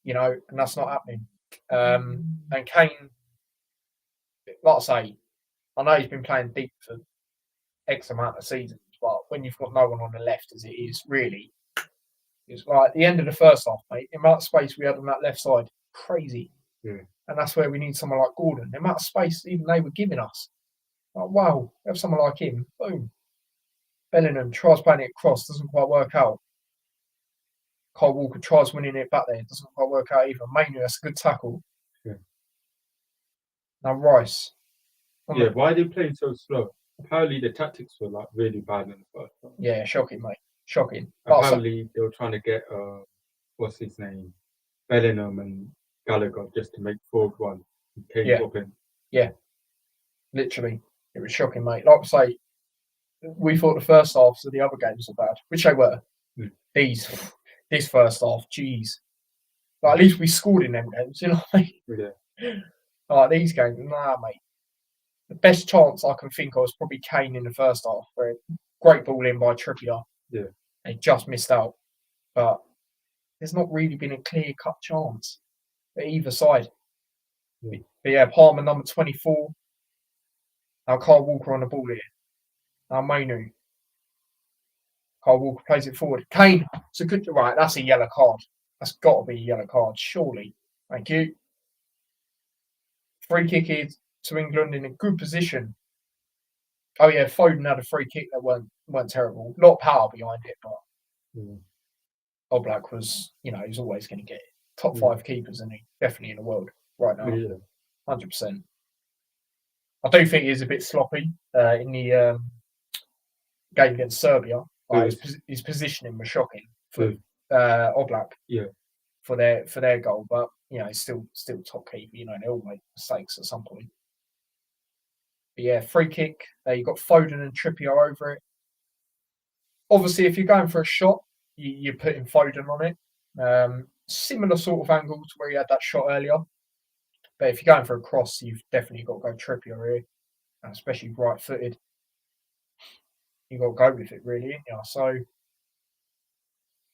And that's not happening. And Kane, like I say, I know he's been playing deep for X amount of seasons, but when you've got no one on the left, as it is, really, it's like at the end of the first half, mate, the amount of space we had on that left side, crazy. Yeah. And that's where we need someone like Gordon. The amount of space even they were giving us. Like, wow, we have someone like him. Boom. Bellingham tries playing it across, doesn't quite work out. Kyle Walker tries winning it back there, doesn't quite work out either. Mainu, that's a good tackle. Yeah. Now Rice. Yeah, why are they playing so slow? Apparently the tactics were like really bad in the first half. Yeah, shocking, mate. Shocking. Apparently they were trying to get what's his name? Bellingham and Gallagher just to make forward one. Yeah. Literally. It was shocking, mate. Like I say, we thought the first halves of the other games were bad, which they were. This first half, geez. But at least we scored in them games, you know what I mean? Yeah. Like these games, nah, mate. The best chance I can think of was probably Kane in the first half, where great ball in by Trippier. Yeah. They just missed out. But there's not really been a clear-cut chance for either side. Yeah. But yeah, Palmer, number 24. Now Kyle Walker on the ball here. Now Mainu. Kyle Walker plays it forward. Kane, it's a good... Right, that's a yellow card. That's got to be a yellow card, surely. Thank you. Free kick here to England in a good position. Oh yeah, Foden had a free kick that weren't terrible. A lot of power behind it, but Oblak was, he's always going to get it. Top 5 keepers, isn't he? Definitely in the world right now. 100%. I do think he is a bit sloppy in the game against Serbia. His positioning was shocking for Oblak. Yeah. For their goal, but he's still top keeper. They all make mistakes at some point. But yeah, free kick. You've got Foden and Trippier over it. Obviously, if you're going for a shot, you're putting Foden on it. Similar sort of angle to where you had that shot earlier. But if you're going for a cross, you've definitely got to go Trippier here, especially right-footed. You've got to go with it, really, ain't you? So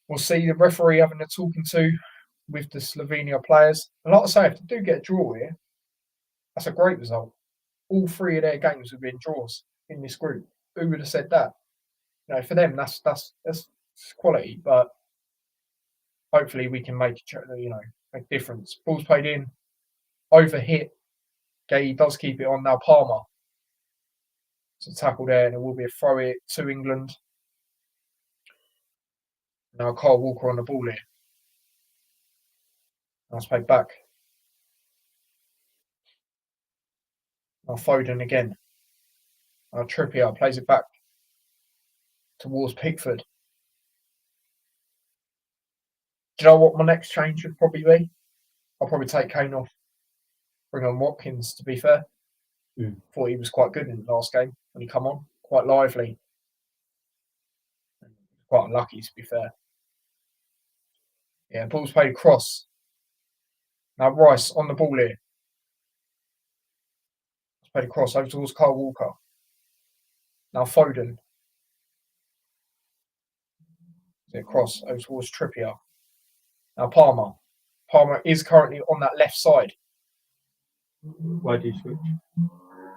we'll see the referee having a talking to with the Slovenia players. And like I say, if they do get a draw here, that's a great result. All 3 of their games have been draws in this group. Who would have said that? For them, that's quality. But hopefully, we can make a difference. Ball's played in, over hit. Gay does keep it on now. Palmer. It's a tackle there, and it will be a throw it to England. Now Kyle Walker on the ball here. Nice play back. Now Foden again. Now Trippier plays it back towards Pickford. Do you know what my next change would probably be? I'll probably take Kane off. Bring on Watkins, to be fair. Thought he was quite good in the last game when he come on. Quite lively. Quite unlucky, to be fair. Yeah, ball's played across. Now Rice on the ball here. It's played across over towards Kyle Walker. Now Foden. Across over towards Trippier. Now Palmer. Palmer is currently on that left side. Why do you switch?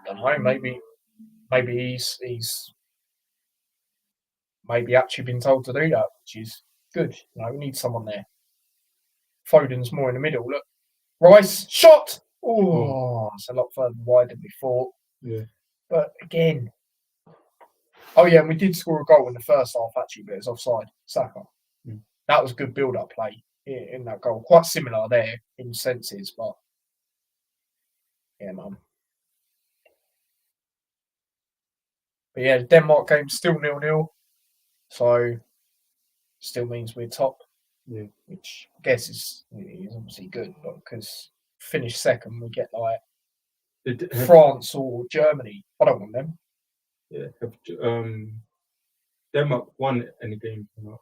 I don't know. Maybe he's maybe actually been told to do that, which is good. You know, we need someone there. Foden's more in the middle. Look, Rice shot. Oh, it's a lot further wide than we thought. Yeah. But again, oh yeah, and we did score a goal in the first half actually, but it's offside. Saka. That was good build-up play in that goal. Quite similar there in senses, but yeah, man. But yeah, the Denmark game still 0-0, so still means we're top. Yeah. Which I guess is obviously good, but because finish second, we get like France or Germany. I don't want them. Yeah. Have Denmark won any games or not?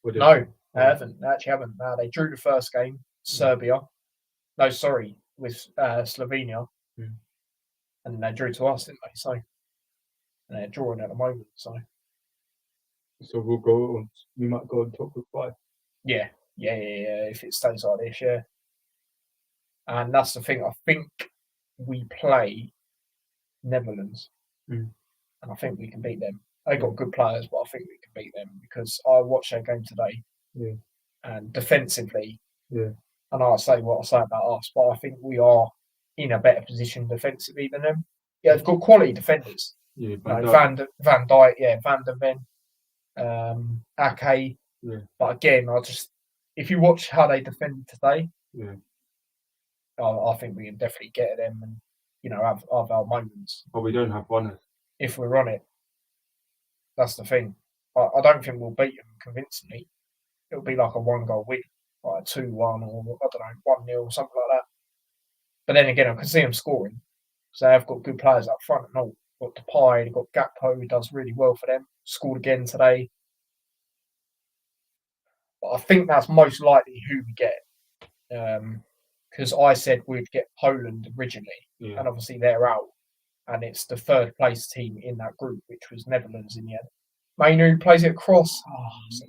No, they haven't. They actually haven't. No, they drew the first game, Serbia. No, sorry, with Slovenia. And they drew to us, didn't they? So, and they're drawing at the moment. So we'll go on. We might go on top of 5. Yeah. If it stays like this, yeah. And that's the thing. I think we play Netherlands, and I think we can beat them. They got good players, but I think we can beat them because I watched their game today. Yeah. And defensively, yeah. And I say what I say about us, but I think we are in a better position defensively than them. Yeah, they've got quality defenders. Yeah, Van Dijk, Van der Ven, Ake. Yeah. But again, if you watch how they defended today, I think we can definitely get at them and have our moments. But we don't have one. If we're on it, that's the thing. I don't think we'll beat them convincingly. It'll be like a 1-goal win, like a 2-1 or I don't know, 1-0, something like that. But then again, I can see them scoring. So they've got good players up front and all. Got Depay, they've got Gakpo, who does really well for them. Scored again today. But I think that's most likely who we get. Because I said we'd get Poland originally, and obviously they're out. And it's the third place team in that group, which was Netherlands in the end. Mainu plays it across.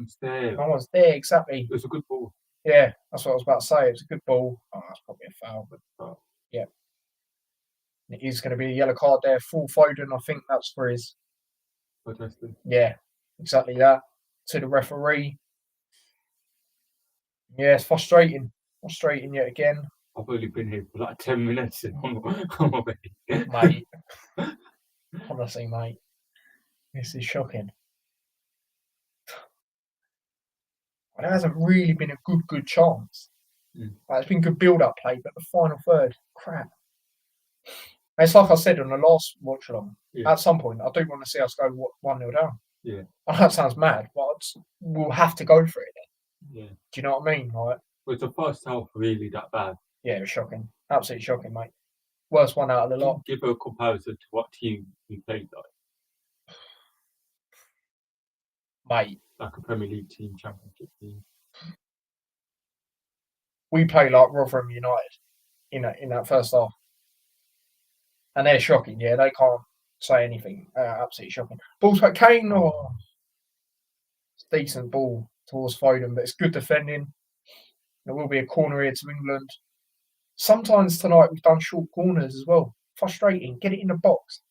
It's there. No one's there, exactly. It's a good ball. Yeah, that's what I was about to say. It's a good ball. That's probably a foul, but yeah. It is going to be a yellow card there. Full Foden, I think that's for his. Fantastic. Yeah, exactly that. To the referee. Yeah, it's frustrating. Frustrating yet again. I've only been here for like 10 minutes and I'm already. Mate. Honestly, mate. This is shocking. There hasn't really been a good chance. It's been good build-up play, but the final third, crap. It's like I said on the last watch-along. At some point, I do want to see us go 1-0 down. Yeah. That sounds mad, but we'll have to go for it then. Yeah. Do you know what I mean? Like, was the first half really that bad? Yeah, it was shocking. Absolutely shocking, mate. Worst one out of the lot. Give a comparison to what team we played like. Mate. Like a Premier League team, Championship team. We play like Rotherham United in that first half. And they're shocking, yeah. They can't say anything. Absolutely shocking. Ball's like Kane. It's a decent ball towards Foden, but it's good defending. There will be a corner here to England. Sometimes tonight we've done short corners as well. Frustrating. Get it in the box.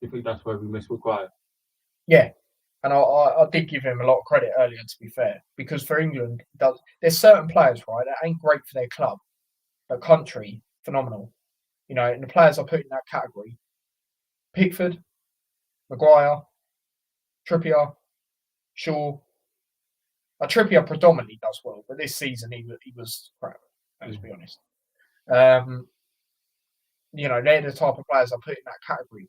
You think that's where we miss Maguire? Yeah. And I did give him a lot of credit earlier, to be fair, because for England, there's certain players, right, that ain't great for their club, but country, phenomenal. And the players I put in that category: Pickford, Maguire, Trippier, Shaw, Trippier predominantly does well, but this season he was crap. Let's be honest. They're the type of players I put in that category.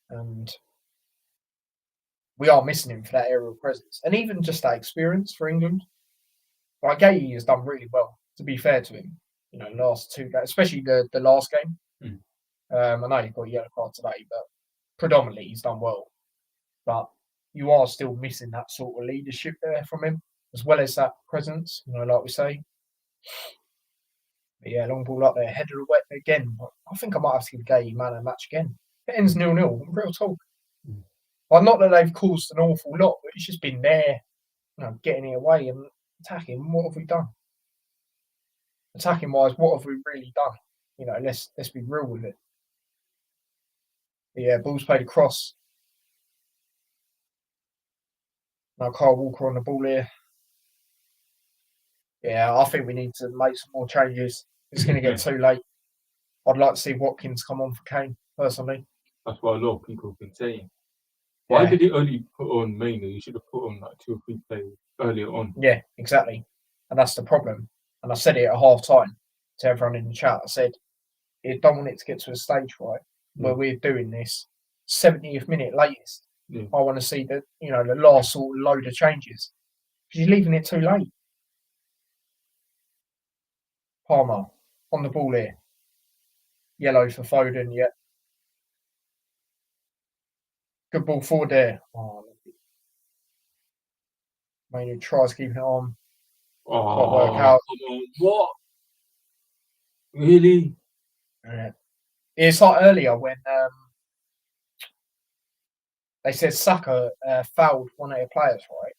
And we are missing him for that aerial presence, and even just that experience for England. Like Gay has done really well. To be fair to him, last 2 games, especially the last game. I know he got a yellow card today, but predominantly he's done well. But you are still missing that sort of leadership there from him, as well as that presence. Like we say. But yeah, long ball up there, header away again. I think I might have to give Gay man of the match again. It ends 0-0. Real talk. Well, not that they've caused an awful lot, but it's just been there, getting it away and attacking. What have we done? Attacking wise, what have we really done? Let's be real with it. But yeah, Bulls played across. Now Kyle Walker on the ball here. Yeah, I think we need to make some more changes. It's going to get too late. I'd like to see Watkins come on for Kane, personally. That's what a lot of people have been saying. Why did he only put on Maynard? You should have put on like 2 or 3 players earlier on. Yeah, exactly. And that's the problem. And I said it at half time to everyone in the chat. I said, you don't want it to get to a stage, right, where we're doing this 70th minute latest. I want to see the last sort of load of changes. Because you're leaving it too late. Palmer on the ball here. Yellow for Foden, yeah. Good ball forward there. Maynard tries keeping it on. Can't work out. What? Really? Yeah. It's like earlier when they said Saka fouled one of their players, right?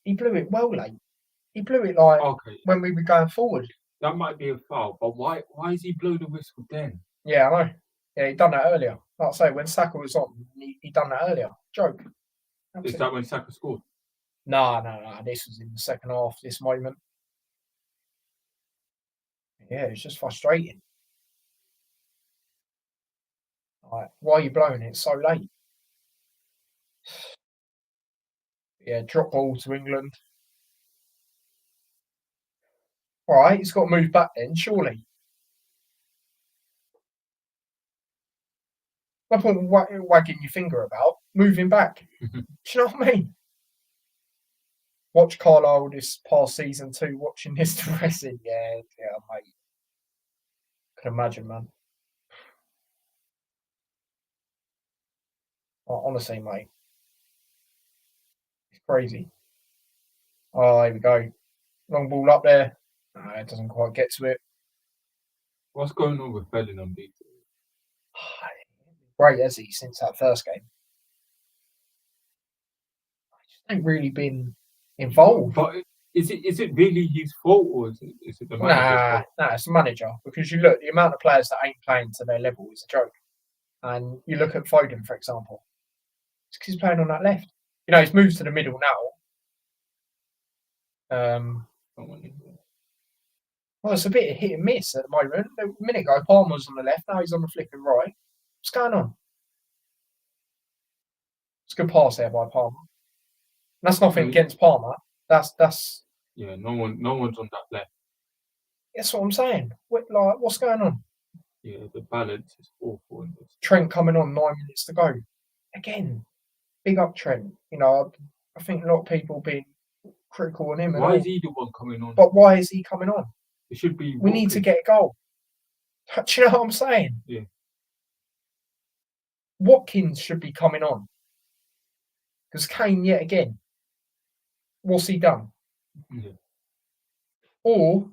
He blew it well late. He blew it when we were going forward. That might be a foul, but why is he blow the whistle then? Yeah, I know. Yeah, he done that earlier. Like I say, when Saka was on, he done that earlier. Joke. Absolutely. Is that when Saka scored? No. This was in the second half, this moment. Yeah, it's just frustrating. Like, why are you blowing it so late? Yeah, drop ball to England. All right, he's got to move back then, surely. No point wagging your finger about moving back. Do you know what I mean? Watch Carlisle this past season too, watching this depressing. Yeah, mate. Can imagine, man. Honestly, mate. It's crazy. Oh, there we go. Long ball up there. No, it doesn't quite get to it. What's going on with Bellingham? Great, has he, since that first game? He hasn't really been involved. But is it really his fault, or is it the manager's fault? Nah, it's the manager. Because you look, the amount of players that ain't playing to their level is a joke. And you look at Foden, for example. It's because he's playing on that left. He's moved to the middle now. Well, it's a bit of hit and miss at the moment. A minute ago, Palmer's on the left. Now he's on the flipping right. What's going on? It's a good pass there by Palmer. That's nothing against Palmer. That's. Yeah, no one's on that left. That's what I'm saying. What's going on? Yeah, the balance is awful in this. Trent coming on, 9 minutes to go. Again, big up Trent. I think a lot of people being critical on him. Why is he the one coming on? But why is he coming on? It should be. We need to get a goal. Do you know what I'm saying? Yeah. Watkins should be coming on. Because Kane, yet again, what's he done? Yeah. Or,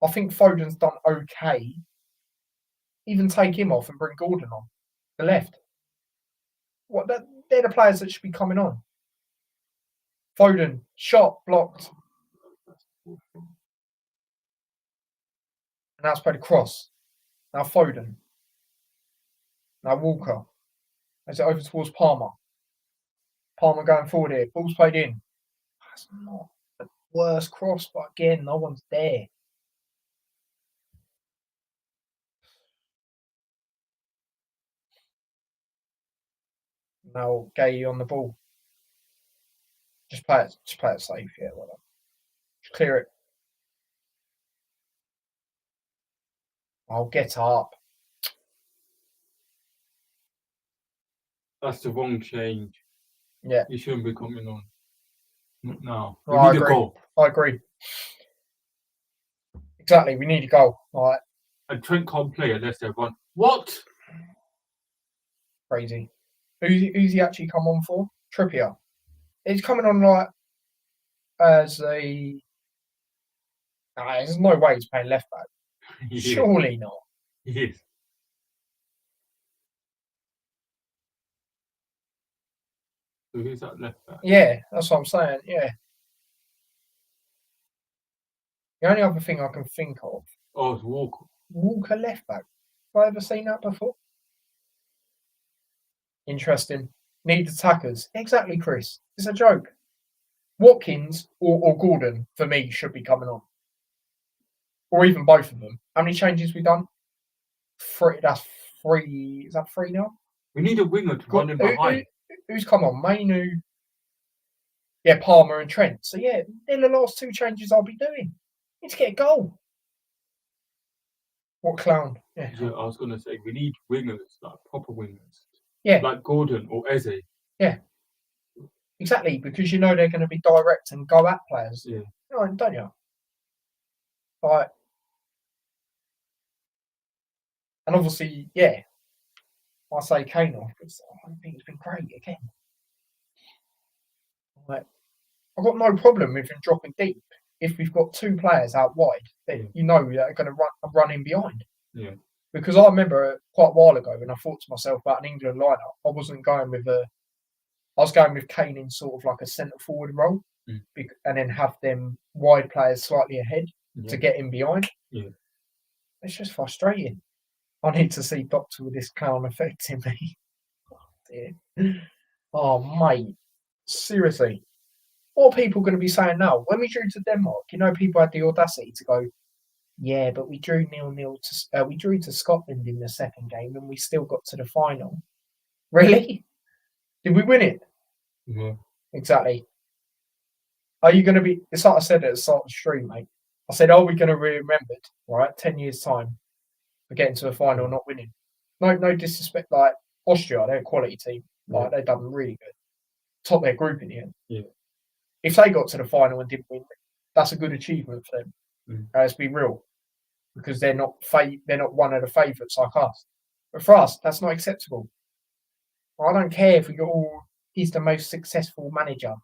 I think Foden's done okay. Even take him off and bring Gordon on the left. They're the players that should be coming on. Foden, shot, blocked. And now it's played across. Now Foden. Now Walker. Is it over towards Palmer? Palmer going forward here. Ball's played in. That's not the worst cross, but again, no one's there. Now Gay on the ball. Just play it safe, yeah, well done. Just clear it. I'll get up. That's the wrong change. Yeah. You shouldn't be coming on. Not now. No, We I need a agree. goal. I agree. Exactly, we need a goal. Right. And Trent can't play unless they run. What? Crazy. Who's he actually come on for? Trippier. He's coming on like as a. Nah, there's no way he's playing left back. Surely not. He is. So who's that left back? Yeah, that's what I'm saying. Yeah. The only other thing I can think of. Oh, it's Walker. Walker left back. Have I ever seen that before? Interesting. Need attackers. Exactly, Chris. It's a joke. Watkins or Gordon, for me, should be coming on. Or even both of them. How many changes we done? Three. That's three. Is that three now? We need a winger to run in behind. Who's come on? Mainu. Yeah, Palmer and Trent. So yeah, in the last two changes I'll be doing. Need to get a goal. What clown? Yeah. I was gonna say we need wingers, like proper wingers. Yeah. Like Gordon or Eze. Yeah. Exactly, because you know they're going to be direct and go at players. Yeah. Don't you? Like, and obviously, yeah, I say Kane off because I don't think he's been great again. Like, I've got no problem with him dropping deep if we've got two players out wide that you know that are going to run in behind. Yeah. Because I remember quite a while ago when I thought to myself about an England lineup, I wasn't going with I was going with Kane in sort of like a centre forward role, and then have them wide players slightly ahead to get in behind. Yeah. It's just frustrating. I need to see Doctor with this clown affecting me. Oh, mate. Seriously. What are people going to be saying now? When we drew to Denmark, you know, people had the audacity to go, yeah, but we drew 0-0 to we drew to Scotland in the second game and we still got to the final. Really? Did we win it? Yeah. Exactly. Are you going to be? It's like I said at the start of the stream, mate. I said, are we going to be remembered, right? 10 years time for getting to the final, not winning. No disrespect. Like Austria, they're a quality team. Like they've done really good. Top their group in the end. Yeah. If they got to the final and didn't win, that's a good achievement for them. Let's be real, because they're not one of the favourites like us. But for us, that's not acceptable. I don't care if we go, oh, he's the most successful manager.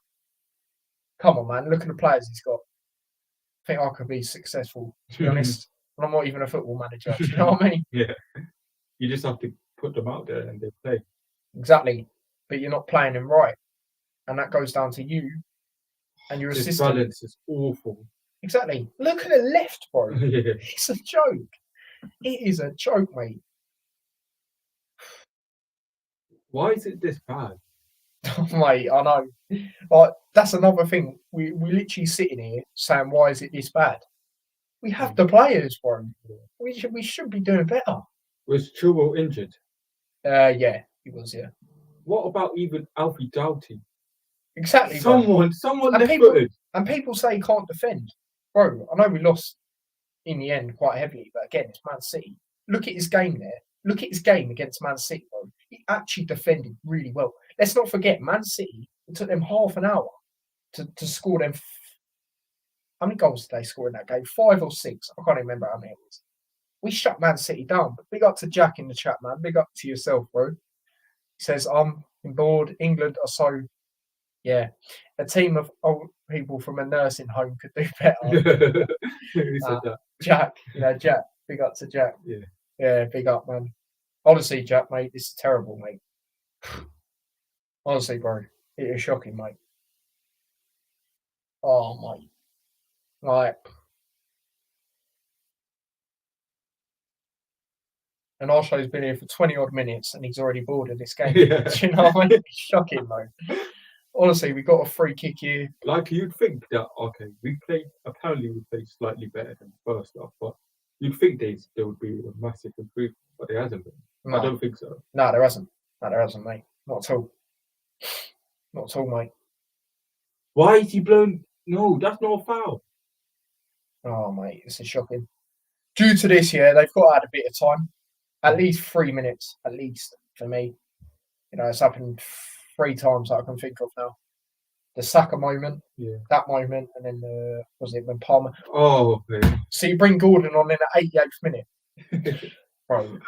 Come on, man. Look at the players he's got. I think I could be successful, to be honest. And I'm not even a football manager. Do you know what I mean? Yeah. You just have to put them out there and they play. Exactly. But you're not playing them right. And that goes down to you and your assistant. This balance is awful. Exactly. Look at the left, bro. Yeah. It's a joke. It is a joke, mate. Why is it this bad? Mate, I know. Like, that's another thing. We literally sitting here saying, why is it this bad? We have the players, bro. We should be doing better. Was Chilwell injured? Yeah, he was, yeah. What about even Alfie Doughty? Exactly. Someone left-footed. And people say he can't defend. Bro, I know we lost in the end quite heavily, but again, it's Man City. Look at his game there. Look at his game against Man City, bro. He actually defended really well. Let's not forget, Man City, it took them half an hour to score them. How many goals did they score in that game? 5 or 6? I can't remember how many it was. We shut Man City down. But big up to Jack in the chat, man. Big up to yourself, bro. He says, I'm bored. England are so... Yeah. A team of old people from a nursing home could do better. Who said that? Jack. Jack. Big up to Jack. Yeah. Yeah, big up, man. Honestly, Jack, mate, this is terrible, mate. Honestly, bro. It is shocking, mate. Oh, mate. Like... And Anashe's been here for 20 odd minutes and he's already bored of this game. Yeah. Do you know what I mean? It's shocking, though. Honestly, we got a free kick here. Like, you'd think that, okay, apparently we played slightly better than the first half, but you'd think there would be a massive improvement, but there hasn't been. No. I don't think so. No, there hasn't. No, there hasn't, mate. Not at all. Not at all, mate. Why is he blown? No, that's not a foul. Oh, mate, this is shocking. Due to this, yeah, they've got to add a bit of time. At least 3 minutes, at least, for me. You know, it's happened 3 times that I can think of now. The Saka moment, that moment, and then was it when Palmer? Oh, okay. So you bring Gordon on in the 88th minute. Bro.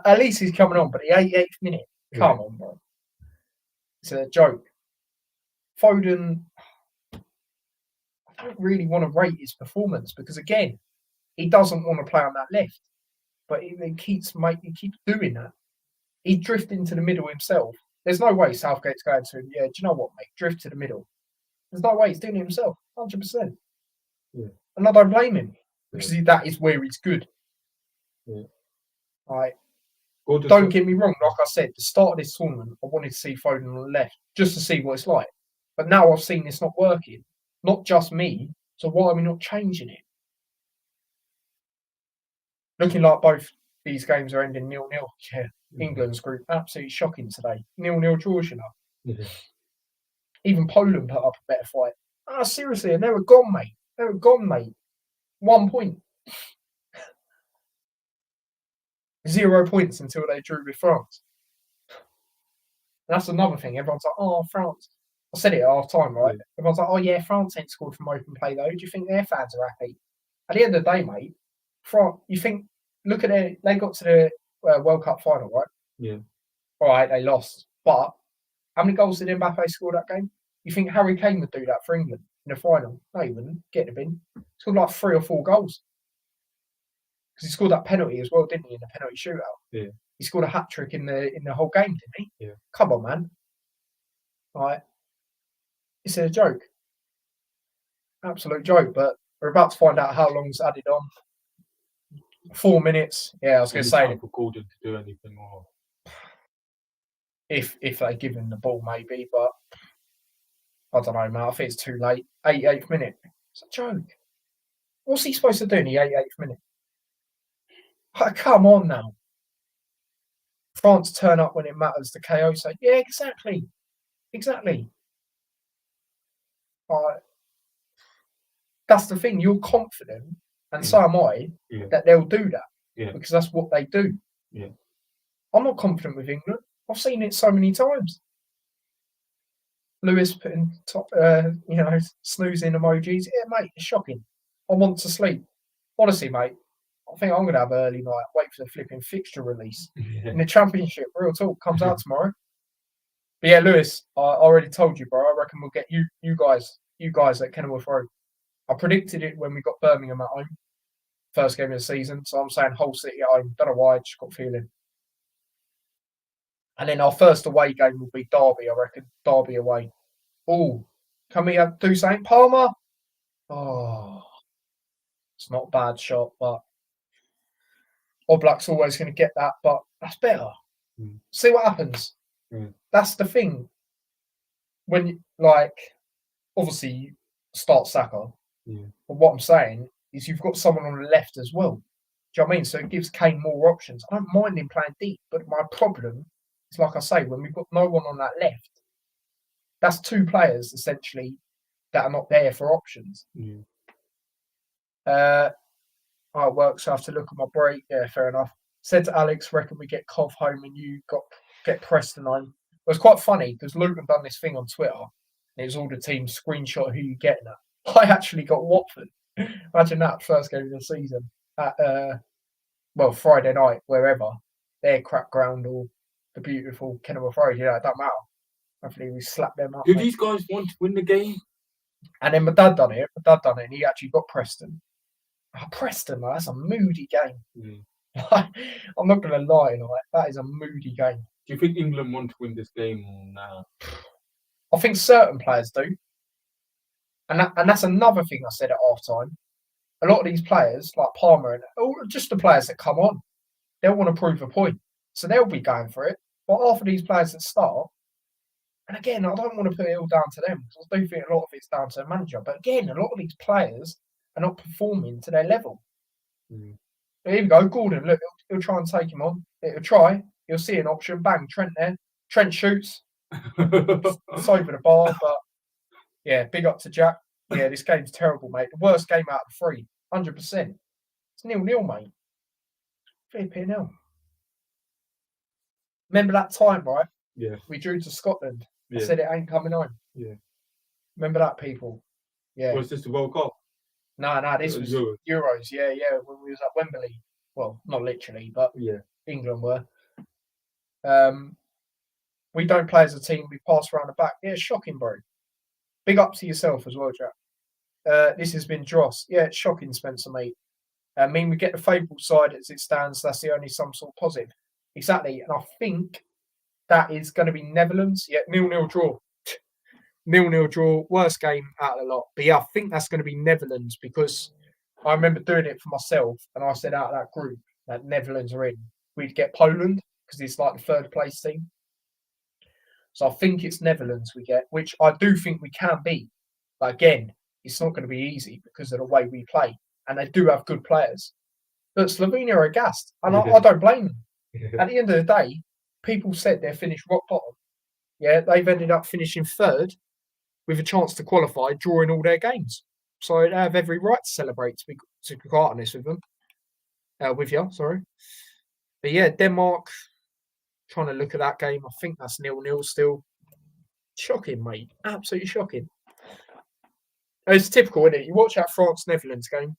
At least he's coming on, but the 88th minute, come on, bro. It's a joke. Foden, I don't really want to rate his performance because, again, he doesn't want to play on that left. But he keeps doing that. He drifts into the middle himself. There's no way Southgate's going to him, yeah, do you know what, mate? Drift to the middle. There's no way he's doing it himself, 100%. Yeah. And I don't blame him because that is where he's good. Yeah. Like, don't get me wrong, like I said, the start of this tournament, I wanted to see Foden on the left just to see what it's like. But now I've seen it's not working. Not just me, so why are we not changing it? Looking like both these games are ending 0-0. Yeah, England's group, absolutely shocking today. 0-0 draws, you know. Yeah. Even Poland put up a better fight. Seriously, and they were gone, mate. 1 point. 0 points until they drew with France. And that's another thing. Everyone's like, oh, France. I said it at half time, right? Yeah. Everyone's like, oh, yeah, France ain't scored from open play, though. Do you think their fans are happy? At the end of the day, mate, France, you think, look at it, they got to the World Cup final, right? Yeah. All right, they lost. But how many goals did Mbappe score that game? You think Harry Kane would do that for England in the final? No, he wouldn't. Get in the bin. He scored like 3 or 4 goals. Because he scored that penalty as well, didn't he, in the penalty shootout? Yeah. He scored a hat-trick in the whole game, didn't he? Yeah. Come on, man. All right. It's a joke. Absolute joke, but we're about to find out how long's added on. 4 minutes. Yeah, I was going to say. For Gordon to do anything more. If they give him the ball, maybe, but I don't know, man. I think it's too late. 88th minute. It's a joke. What's he supposed to do in the 88th minute? Come on now. France turn up when it matters. The KO say, yeah, exactly. That's the thing. You're confident, and so am I, that they'll do that because that's what they do. Yeah. I'm not confident with England. I've seen it so many times. Lewis putting snoozing emojis. Yeah, mate, it's shocking. I want to sleep. Honestly, mate, I think I'm going to have an early night. Wait for the flipping fixture release. In the Championship, real talk, comes out tomorrow. But yeah, Lewis, I already told you, bro. I reckon we'll get you guys at Kenilworth Road. I predicted it when we got Birmingham at home. First game of the season. So I'm saying Hull City at home. Don't know why, just got a feeling. And then our first away game will be Derby, I reckon. Derby away. Oh, can we do something? Palmer? Oh, it's not a bad shot, but Oblak's always going to get that, but that's better. See what happens. That's the thing. When, obviously, you start Saka. But what I'm saying is you've got someone on the left as well. Do you know what I mean? So it gives Kane more options. I don't mind him playing deep, but my problem is, like I say, when we've got no one on that left, that's 2 players, essentially, that are not there for options. It works. So I have to look at my break. Yeah, fair enough. Said to Alex, reckon we get Cov home and you get Preston home. It was quite funny because Luton done this thing on Twitter. And it was all the teams screenshot who you getting at. I actually got Watford. Imagine that, first game of the season at Friday night, wherever. Their crap ground or the beautiful Kenilworth Road. Yeah, it don't matter. Hopefully we slap them up. Do these guys want to win the game? And then my dad done it, and he actually got Preston. Preston, man, that's a moody game. I'm not going to lie, that is a moody game. Do you think England want to win this game or nah? I think certain players do. And that's another thing I said at half-time. A lot of these players, like Palmer, and just the players that come on, they'll want to prove a point. So they'll be going for it. But half of these players that start, and again, I don't want to put it all down to them, because I do think a lot of it's down to the manager. But again, a lot of these players are not performing to their level. Here we go, Gordon, look, he'll try and take him on. He'll try, he'll see an option, bang, Trent there. Trent shoots. It's over the bar, but yeah, big up to Jack. Yeah, this game's terrible, mate. The worst game out of 3, 100%. It's 0-0, mate. Flipping hell. Remember that time, right? Yeah. We drew to Scotland. I Yeah. said it ain't coming home. Yeah. Remember that, people? Yeah. Was this the World Cup? No, this was Euros. Yeah, when we was at Wembley. Well, not literally, but Yeah. England were. We don't play as a team. We pass around the back. Yeah, shocking, bro. Big up to yourself as well, Jack. This has been Dross. Yeah, it's shocking, Spencer, mate. I mean, we get the favourable side as it stands. That's the only some sort of positive. Exactly. And I think that is going to be Netherlands. Yeah, 0-0 draw. 0-0 draw. Worst game out of the lot. But yeah, I think that's going to be Netherlands because I remember doing it for myself and I said out of that group that Netherlands are in, we'd get Poland because it's like the third place team. So I think it's Netherlands we get, which I do think we can beat. But again, it's not going to be easy because of the way we play. And they do have good players. But Slovenia are aghast. And I don't blame them. Yeah. At the end of the day, people said they're finished rock bottom. Yeah, they've ended up finishing third with a chance to qualify, drawing all their games. So they have every right to celebrate, to be quite honest with them. With you, sorry. But yeah, Denmark, trying to look at that game, I think that's 0-0 still. Shocking, mate. Absolutely shocking. It's typical, isn't it? You watch that France-Netherlands game,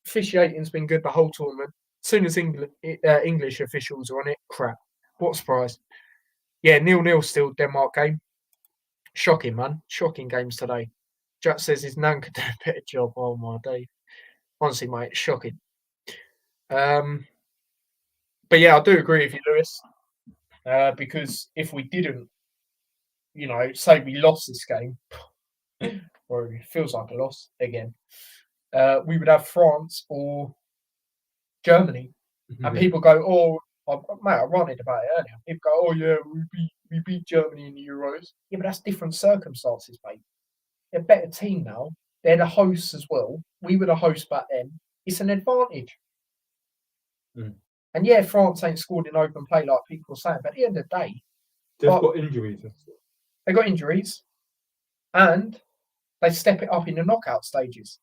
officiating's been good the whole tournament. As soon as English officials are on it, crap. What a surprise. Yeah, 0-0 still, Denmark game. Shocking, man. Shocking games today. Jack says his nan could do a better job. Oh, my day. Honestly, mate, shocking. But yeah, I do agree with you, Lewis. Because if we didn't, say we lost this game, or it feels like a loss again, we would have France or Germany. And people go, mate, I ranted about it earlier. People go, oh yeah, we beat Germany in the Euros. Yeah, but that's different circumstances, mate. They're a better team now. They're the hosts as well. We were the hosts back then. It's an advantage. Mm. And yeah, France ain't scored in open play like people are saying. But at the end of the day, they've got injuries and stuff. They got injuries, and they step it up in the knockout stages.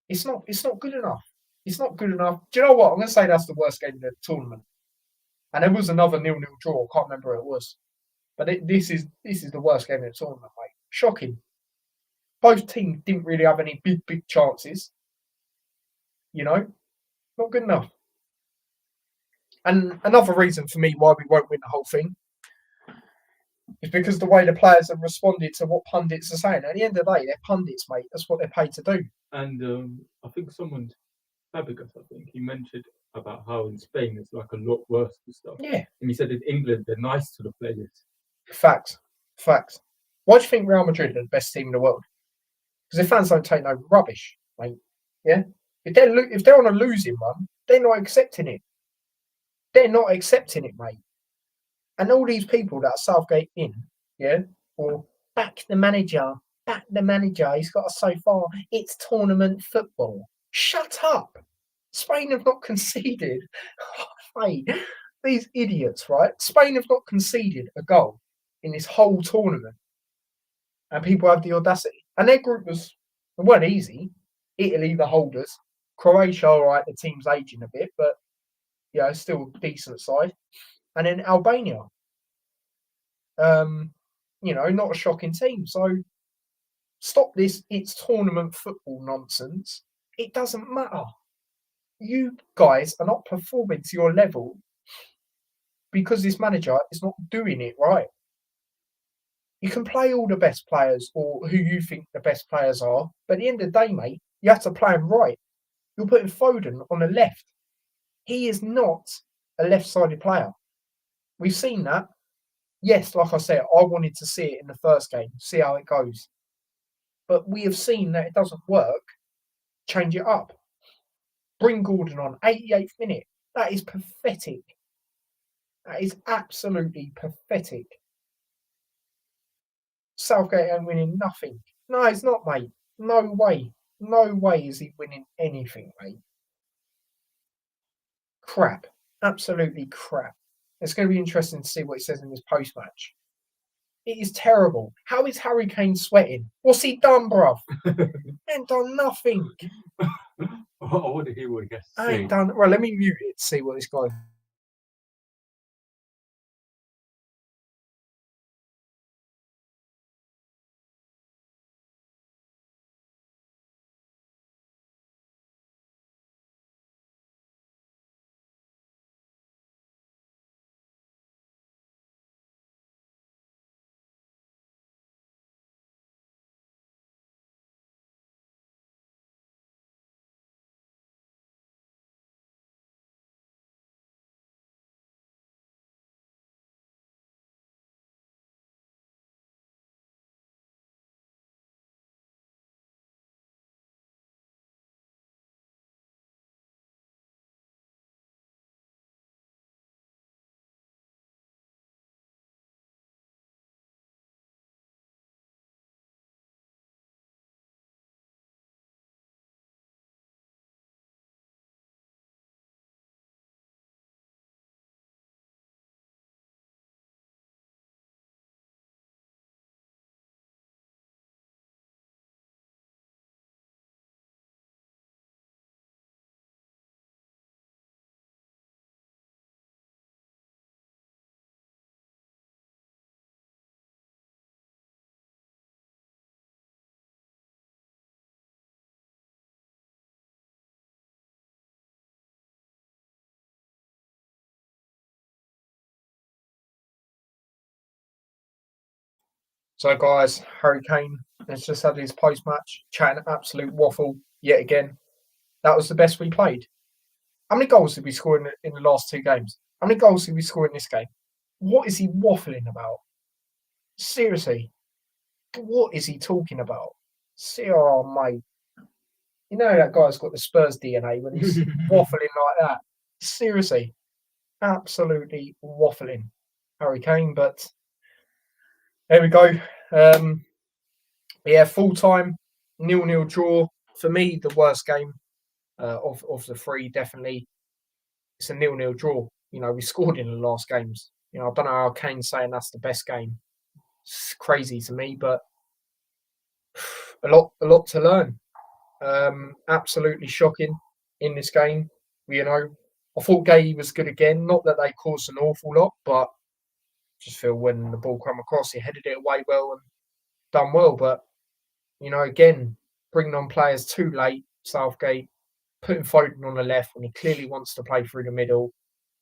It's not good enough. It's not good enough. Do you know what? I'm going to say that's the worst game of the tournament. And there was another 0-0 draw. I can't remember who it was. But this is the worst game of the tournament, mate. Shocking. Both teams didn't really have any big chances. Not good enough. And another reason for me why we won't win the whole thing is because the way the players have responded to what pundits are saying. At the end of the day, they're pundits, mate. That's what they're paid to do. And I think Fabregas, he mentioned about how in Spain it's like a lot worse and stuff. Yeah. And he said in England they're nice to the players. Facts. Why do you think Real Madrid are the best team in the world? Because their fans don't take no rubbish, mate. Yeah? If they're on a losing run, they're not accepting it. They're not accepting it, mate. And all these people that are Southgate in, yeah, or back the manager, he's got us so far, it's tournament football. Shut up. Spain have not conceded. Mate, these idiots, right? Spain have not conceded a goal in this whole tournament. And people have the audacity. And their group weren't easy. Italy, the holders. Croatia, all right, the team's aging a bit, but yeah, still decent side. And then Albania. Not a shocking team. So stop this it's tournament football nonsense. It doesn't matter. You guys are not performing to your level because this manager is not doing it right. You can play all the best players or who you think the best players are, but at the end of the day, mate, you have to play them right. You're putting Foden on the left. He is not a left-sided player. We've seen that. Yes, like I said, I wanted to see it in the first game, see how it goes. But we have seen that it doesn't work. Change it up. Bring Gordon on, 88th minute. That is pathetic. That is absolutely pathetic. Southgate ain't winning nothing. No, he's not, mate. No way. No way is he winning anything, mate. Crap. Absolutely crap. It's going to be interesting to see what he says in this post-match. It is terrible. How is Harry Kane sweating? What's he done, bruv? Ain't done nothing. I want to hear what he has to say. Ain't done. Well, let me mute it to see what this guy. So, guys, Harry Kane has just had his post-match chatting absolute waffle yet again. That was the best we played. How many goals did we score in the last 2 games? How many goals did we score in this game? What is he waffling about? Seriously, what is he talking about? Oh, mate. You know that guy's got the Spurs DNA when he's waffling like that. Seriously, absolutely waffling, Harry Kane. But there we go. Yeah, full time 0-0 draw. For me, the worst game of the 3, definitely. It's a 0-0 draw. You know, we scored in the last games. You know, I don't know how Kane's saying that's the best game. It's crazy to me, but a lot to learn. Absolutely shocking in this game. You know, I thought Gay was good again. Not that they caused an awful lot, but just feel when the ball came across, he headed it away well and done well. But you know, again, bringing on players too late. Southgate putting Foden on the left when he clearly wants to play through the middle.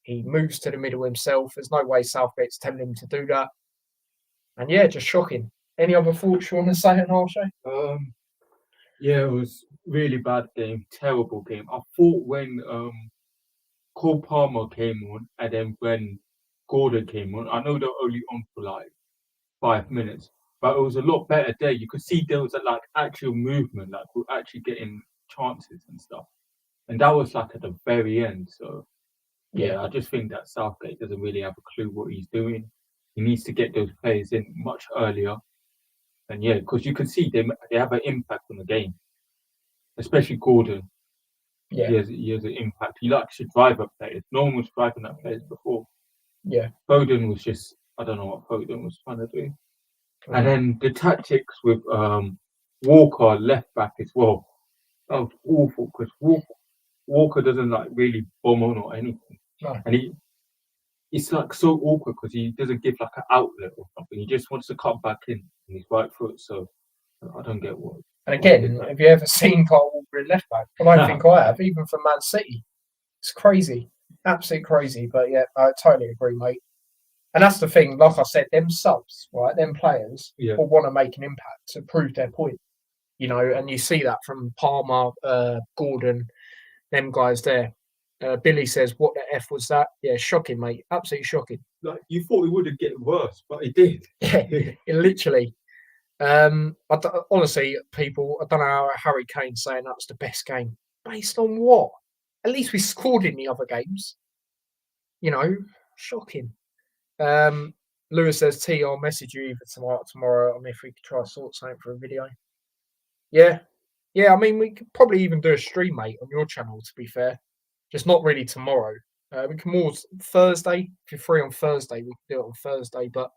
He moves to the middle himself. There's no way Southgate's telling him to do that. And yeah, just shocking. Any other thoughts you want to say, Anashe? Yeah, it was really bad game, terrible game. I thought when Cole Palmer came on and then when Gordon came on, I know they're only on for like 5 minutes, but it was a lot better there. You could see there was like actual movement, like we're actually getting chances and stuff. And that was like at the very end. So yeah, I just think that Southgate doesn't really have a clue what he's doing. He needs to get those players in much earlier. And yeah, because you can see they have an impact on the game, especially Gordon. Yeah. He has an impact. He likes to drive up players. No one was driving up players before. Yeah. Foden was just, I don't know what Foden was trying to do. And then the tactics with Walker left back as well. That was awful because Walker doesn't like really bomb on or anything. No. And it's like so awkward because he doesn't give like an outlet or something. He just wants to cut back in his right foot. So I don't get what. And again, have you ever seen Kyle Walker in left back? I don't think I have, even for Man City. It's crazy. Absolutely crazy. But yeah, I totally agree, mate. And that's the thing, like I said, them subs, right, them players will want to make an impact to prove their point. You know, and you see that from Palmer, Gordon, them guys there. Billy says, "What the F was that?" Yeah, shocking, mate. Absolutely shocking. Like you thought it would have get worse, but it did. Yeah, literally. Honestly, people, I don't know how Harry Kane's saying that was the best game. Based on what? At least we scored in the other games. You know, shocking. Lewis says, T, I'll message you either tomorrow on if we could try to sort something for a video. Yeah. Yeah, I mean, we could probably even do a stream, mate, on your channel, to be fair. Just not really tomorrow. We can more Thursday. If you're free on Thursday, we can do it on Thursday. But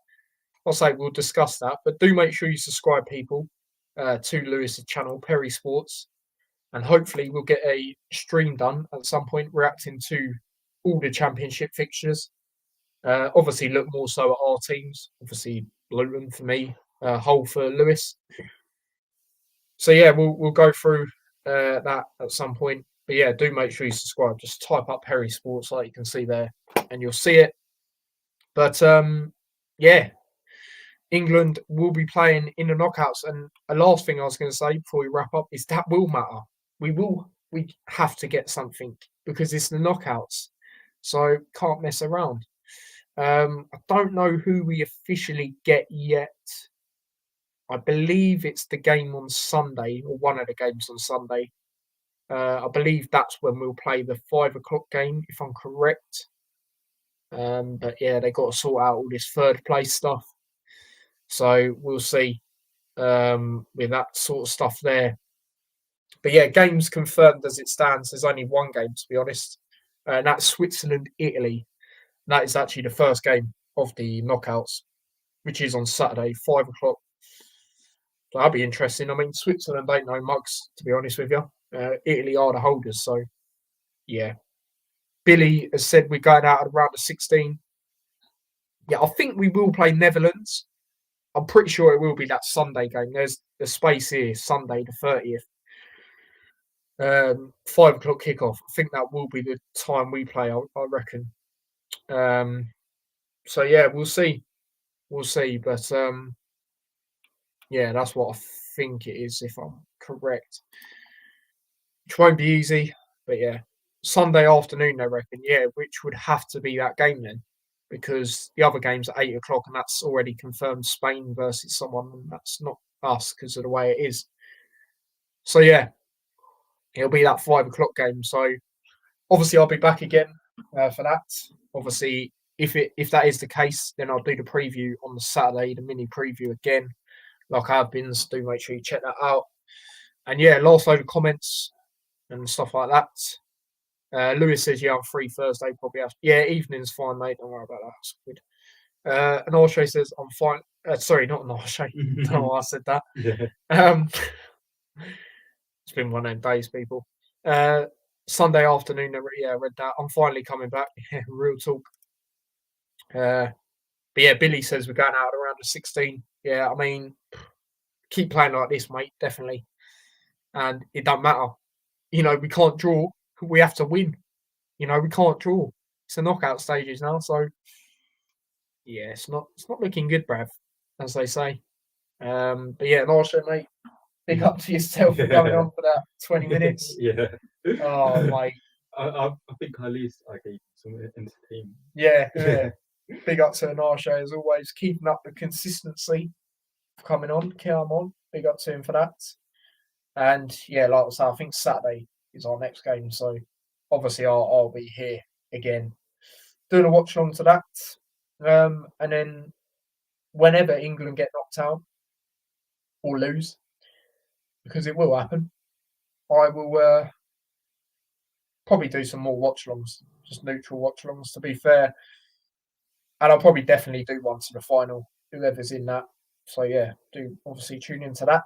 I'll say we'll discuss that. But do make sure you subscribe, people, to Lewis's channel, Perry Sports, and hopefully we'll get a stream done at some point, reacting to all the championship fixtures. Obviously, look more so at our teams. Obviously, Luton for me, Hull for Lewis. So yeah, we'll go through that at some point. But yeah, do make sure you subscribe. Just type up Perry Sports like you can see there, and you'll see it. But yeah, England will be playing in the knockouts. And a last thing I was going to say before we wrap up is that will matter. We have to get something because it's the knockouts, so can't mess around. I don't know who we officially get yet. I believe it's the game on Sunday, or one of the games on Sunday. I believe that's when we'll play the 5 o'clock game, if I'm correct. But yeah, they got to sort out all this third place stuff. So we'll see with that sort of stuff there. But yeah, games confirmed as it stands. There's only one game, to be honest, and that's Switzerland-Italy. That is actually the first game of the knockouts, which is on Saturday, 5 o'clock. So that'll be interesting. I mean, Switzerland ain't no mugs, to be honest with you. Italy are the holders, so yeah. Billy has said we're going out at around the 16. Yeah, I think we will play Netherlands. I'm pretty sure it will be that Sunday game. There's the space here, Sunday the 30th. 5 o'clock kickoff. I think that will be the time we play, I reckon. So yeah, we'll see. We'll see. But yeah, that's what I think it is, if I'm correct. Which won't be easy, but yeah. Sunday afternoon, I reckon, yeah, which would have to be that game then. Because the other game's at 8 o'clock, and that's already confirmed Spain versus someone, and that's not us because of the way it is. So yeah, it'll be that 5 o'clock game. So obviously, I'll be back again for that. Obviously, if that is the case, then I'll do the preview on the Saturday, the mini preview again, like I have been. So do make sure you check that out. And yeah, last load of comments and stuff like that. Lewis says, yeah, I'm free Thursday, probably have. Yeah, evening's fine, mate. Don't worry about that. That's good. Anashe says, I'm fine. Sorry, not Anashe. I don't know why I said that. Yeah. It's been one of them days, people. Sunday afternoon, yeah, I read that. I'm finally coming back. Yeah, real talk. But yeah, Billy says we're going out around the 16. Yeah, I mean, keep playing like this, mate, definitely. And it don't matter. You know, we can't draw. We have to win. You know, we can't draw. It's the knockout stages now, so yeah, it's not looking good, Brav, as they say. But yeah, Anashe, mate, big up to yourself for going on for that 20 minutes. Yeah. Oh, mate. I think at least I gave some entertainment. Yeah. Big up to Anashe as always, keeping up the consistency of coming on. Come on. Big up to him for that. And yeah, like I say, I think Saturday is our next game. So obviously I'll be here again doing a watch along to that. And then whenever England get knocked out or lose, because it will happen, I will probably do some more watch alongs, just neutral watch alongs to be fair. And I'll probably definitely do one to the final, whoever's in that. So yeah, do obviously tune into that.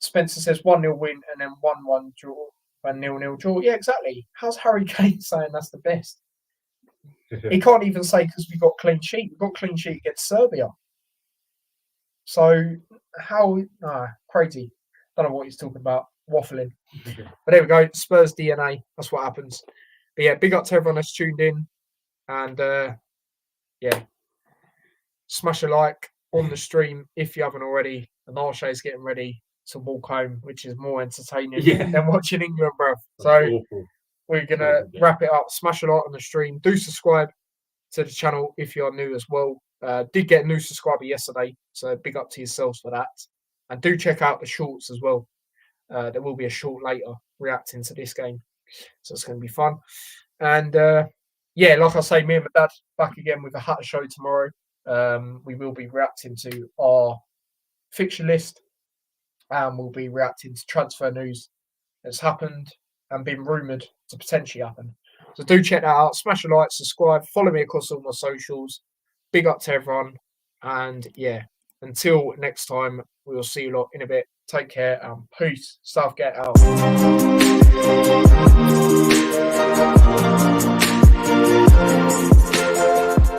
Spencer says 1-0 win and then 1-1 draw and 0-0 draw. Yeah, exactly. How's Harry Kane saying that's the best? He can't even say because we got clean sheet. We got clean sheet against Serbia. So how crazy. Don't know what he's talking about. Waffling. But there we go. Spurs DNA. That's what happens. But yeah, big up to everyone that's tuned in. And yeah, smash a like on the stream if you haven't already. And Anashe is getting ready to walk home, which is more entertaining than watching England, bro. So we're going to wrap it up. Smash a like on the stream. Do subscribe to the channel if you are new as well. Did get a new subscriber yesterday, so big up to yourselves for that. And do check out the shorts as well. There will be a short later reacting to this game. So it's going to be fun. And yeah, like I say, me and my dad back again with a Hatter show tomorrow. We will be reacting to our fixture list and we'll be reacting to transfer news that's happened and been rumoured to potentially happen. So do check that out. Smash a like, subscribe, follow me across all my socials. Big up to everyone. And yeah, until next time, we will see you lot in a bit. Take care and peace. Southgate out.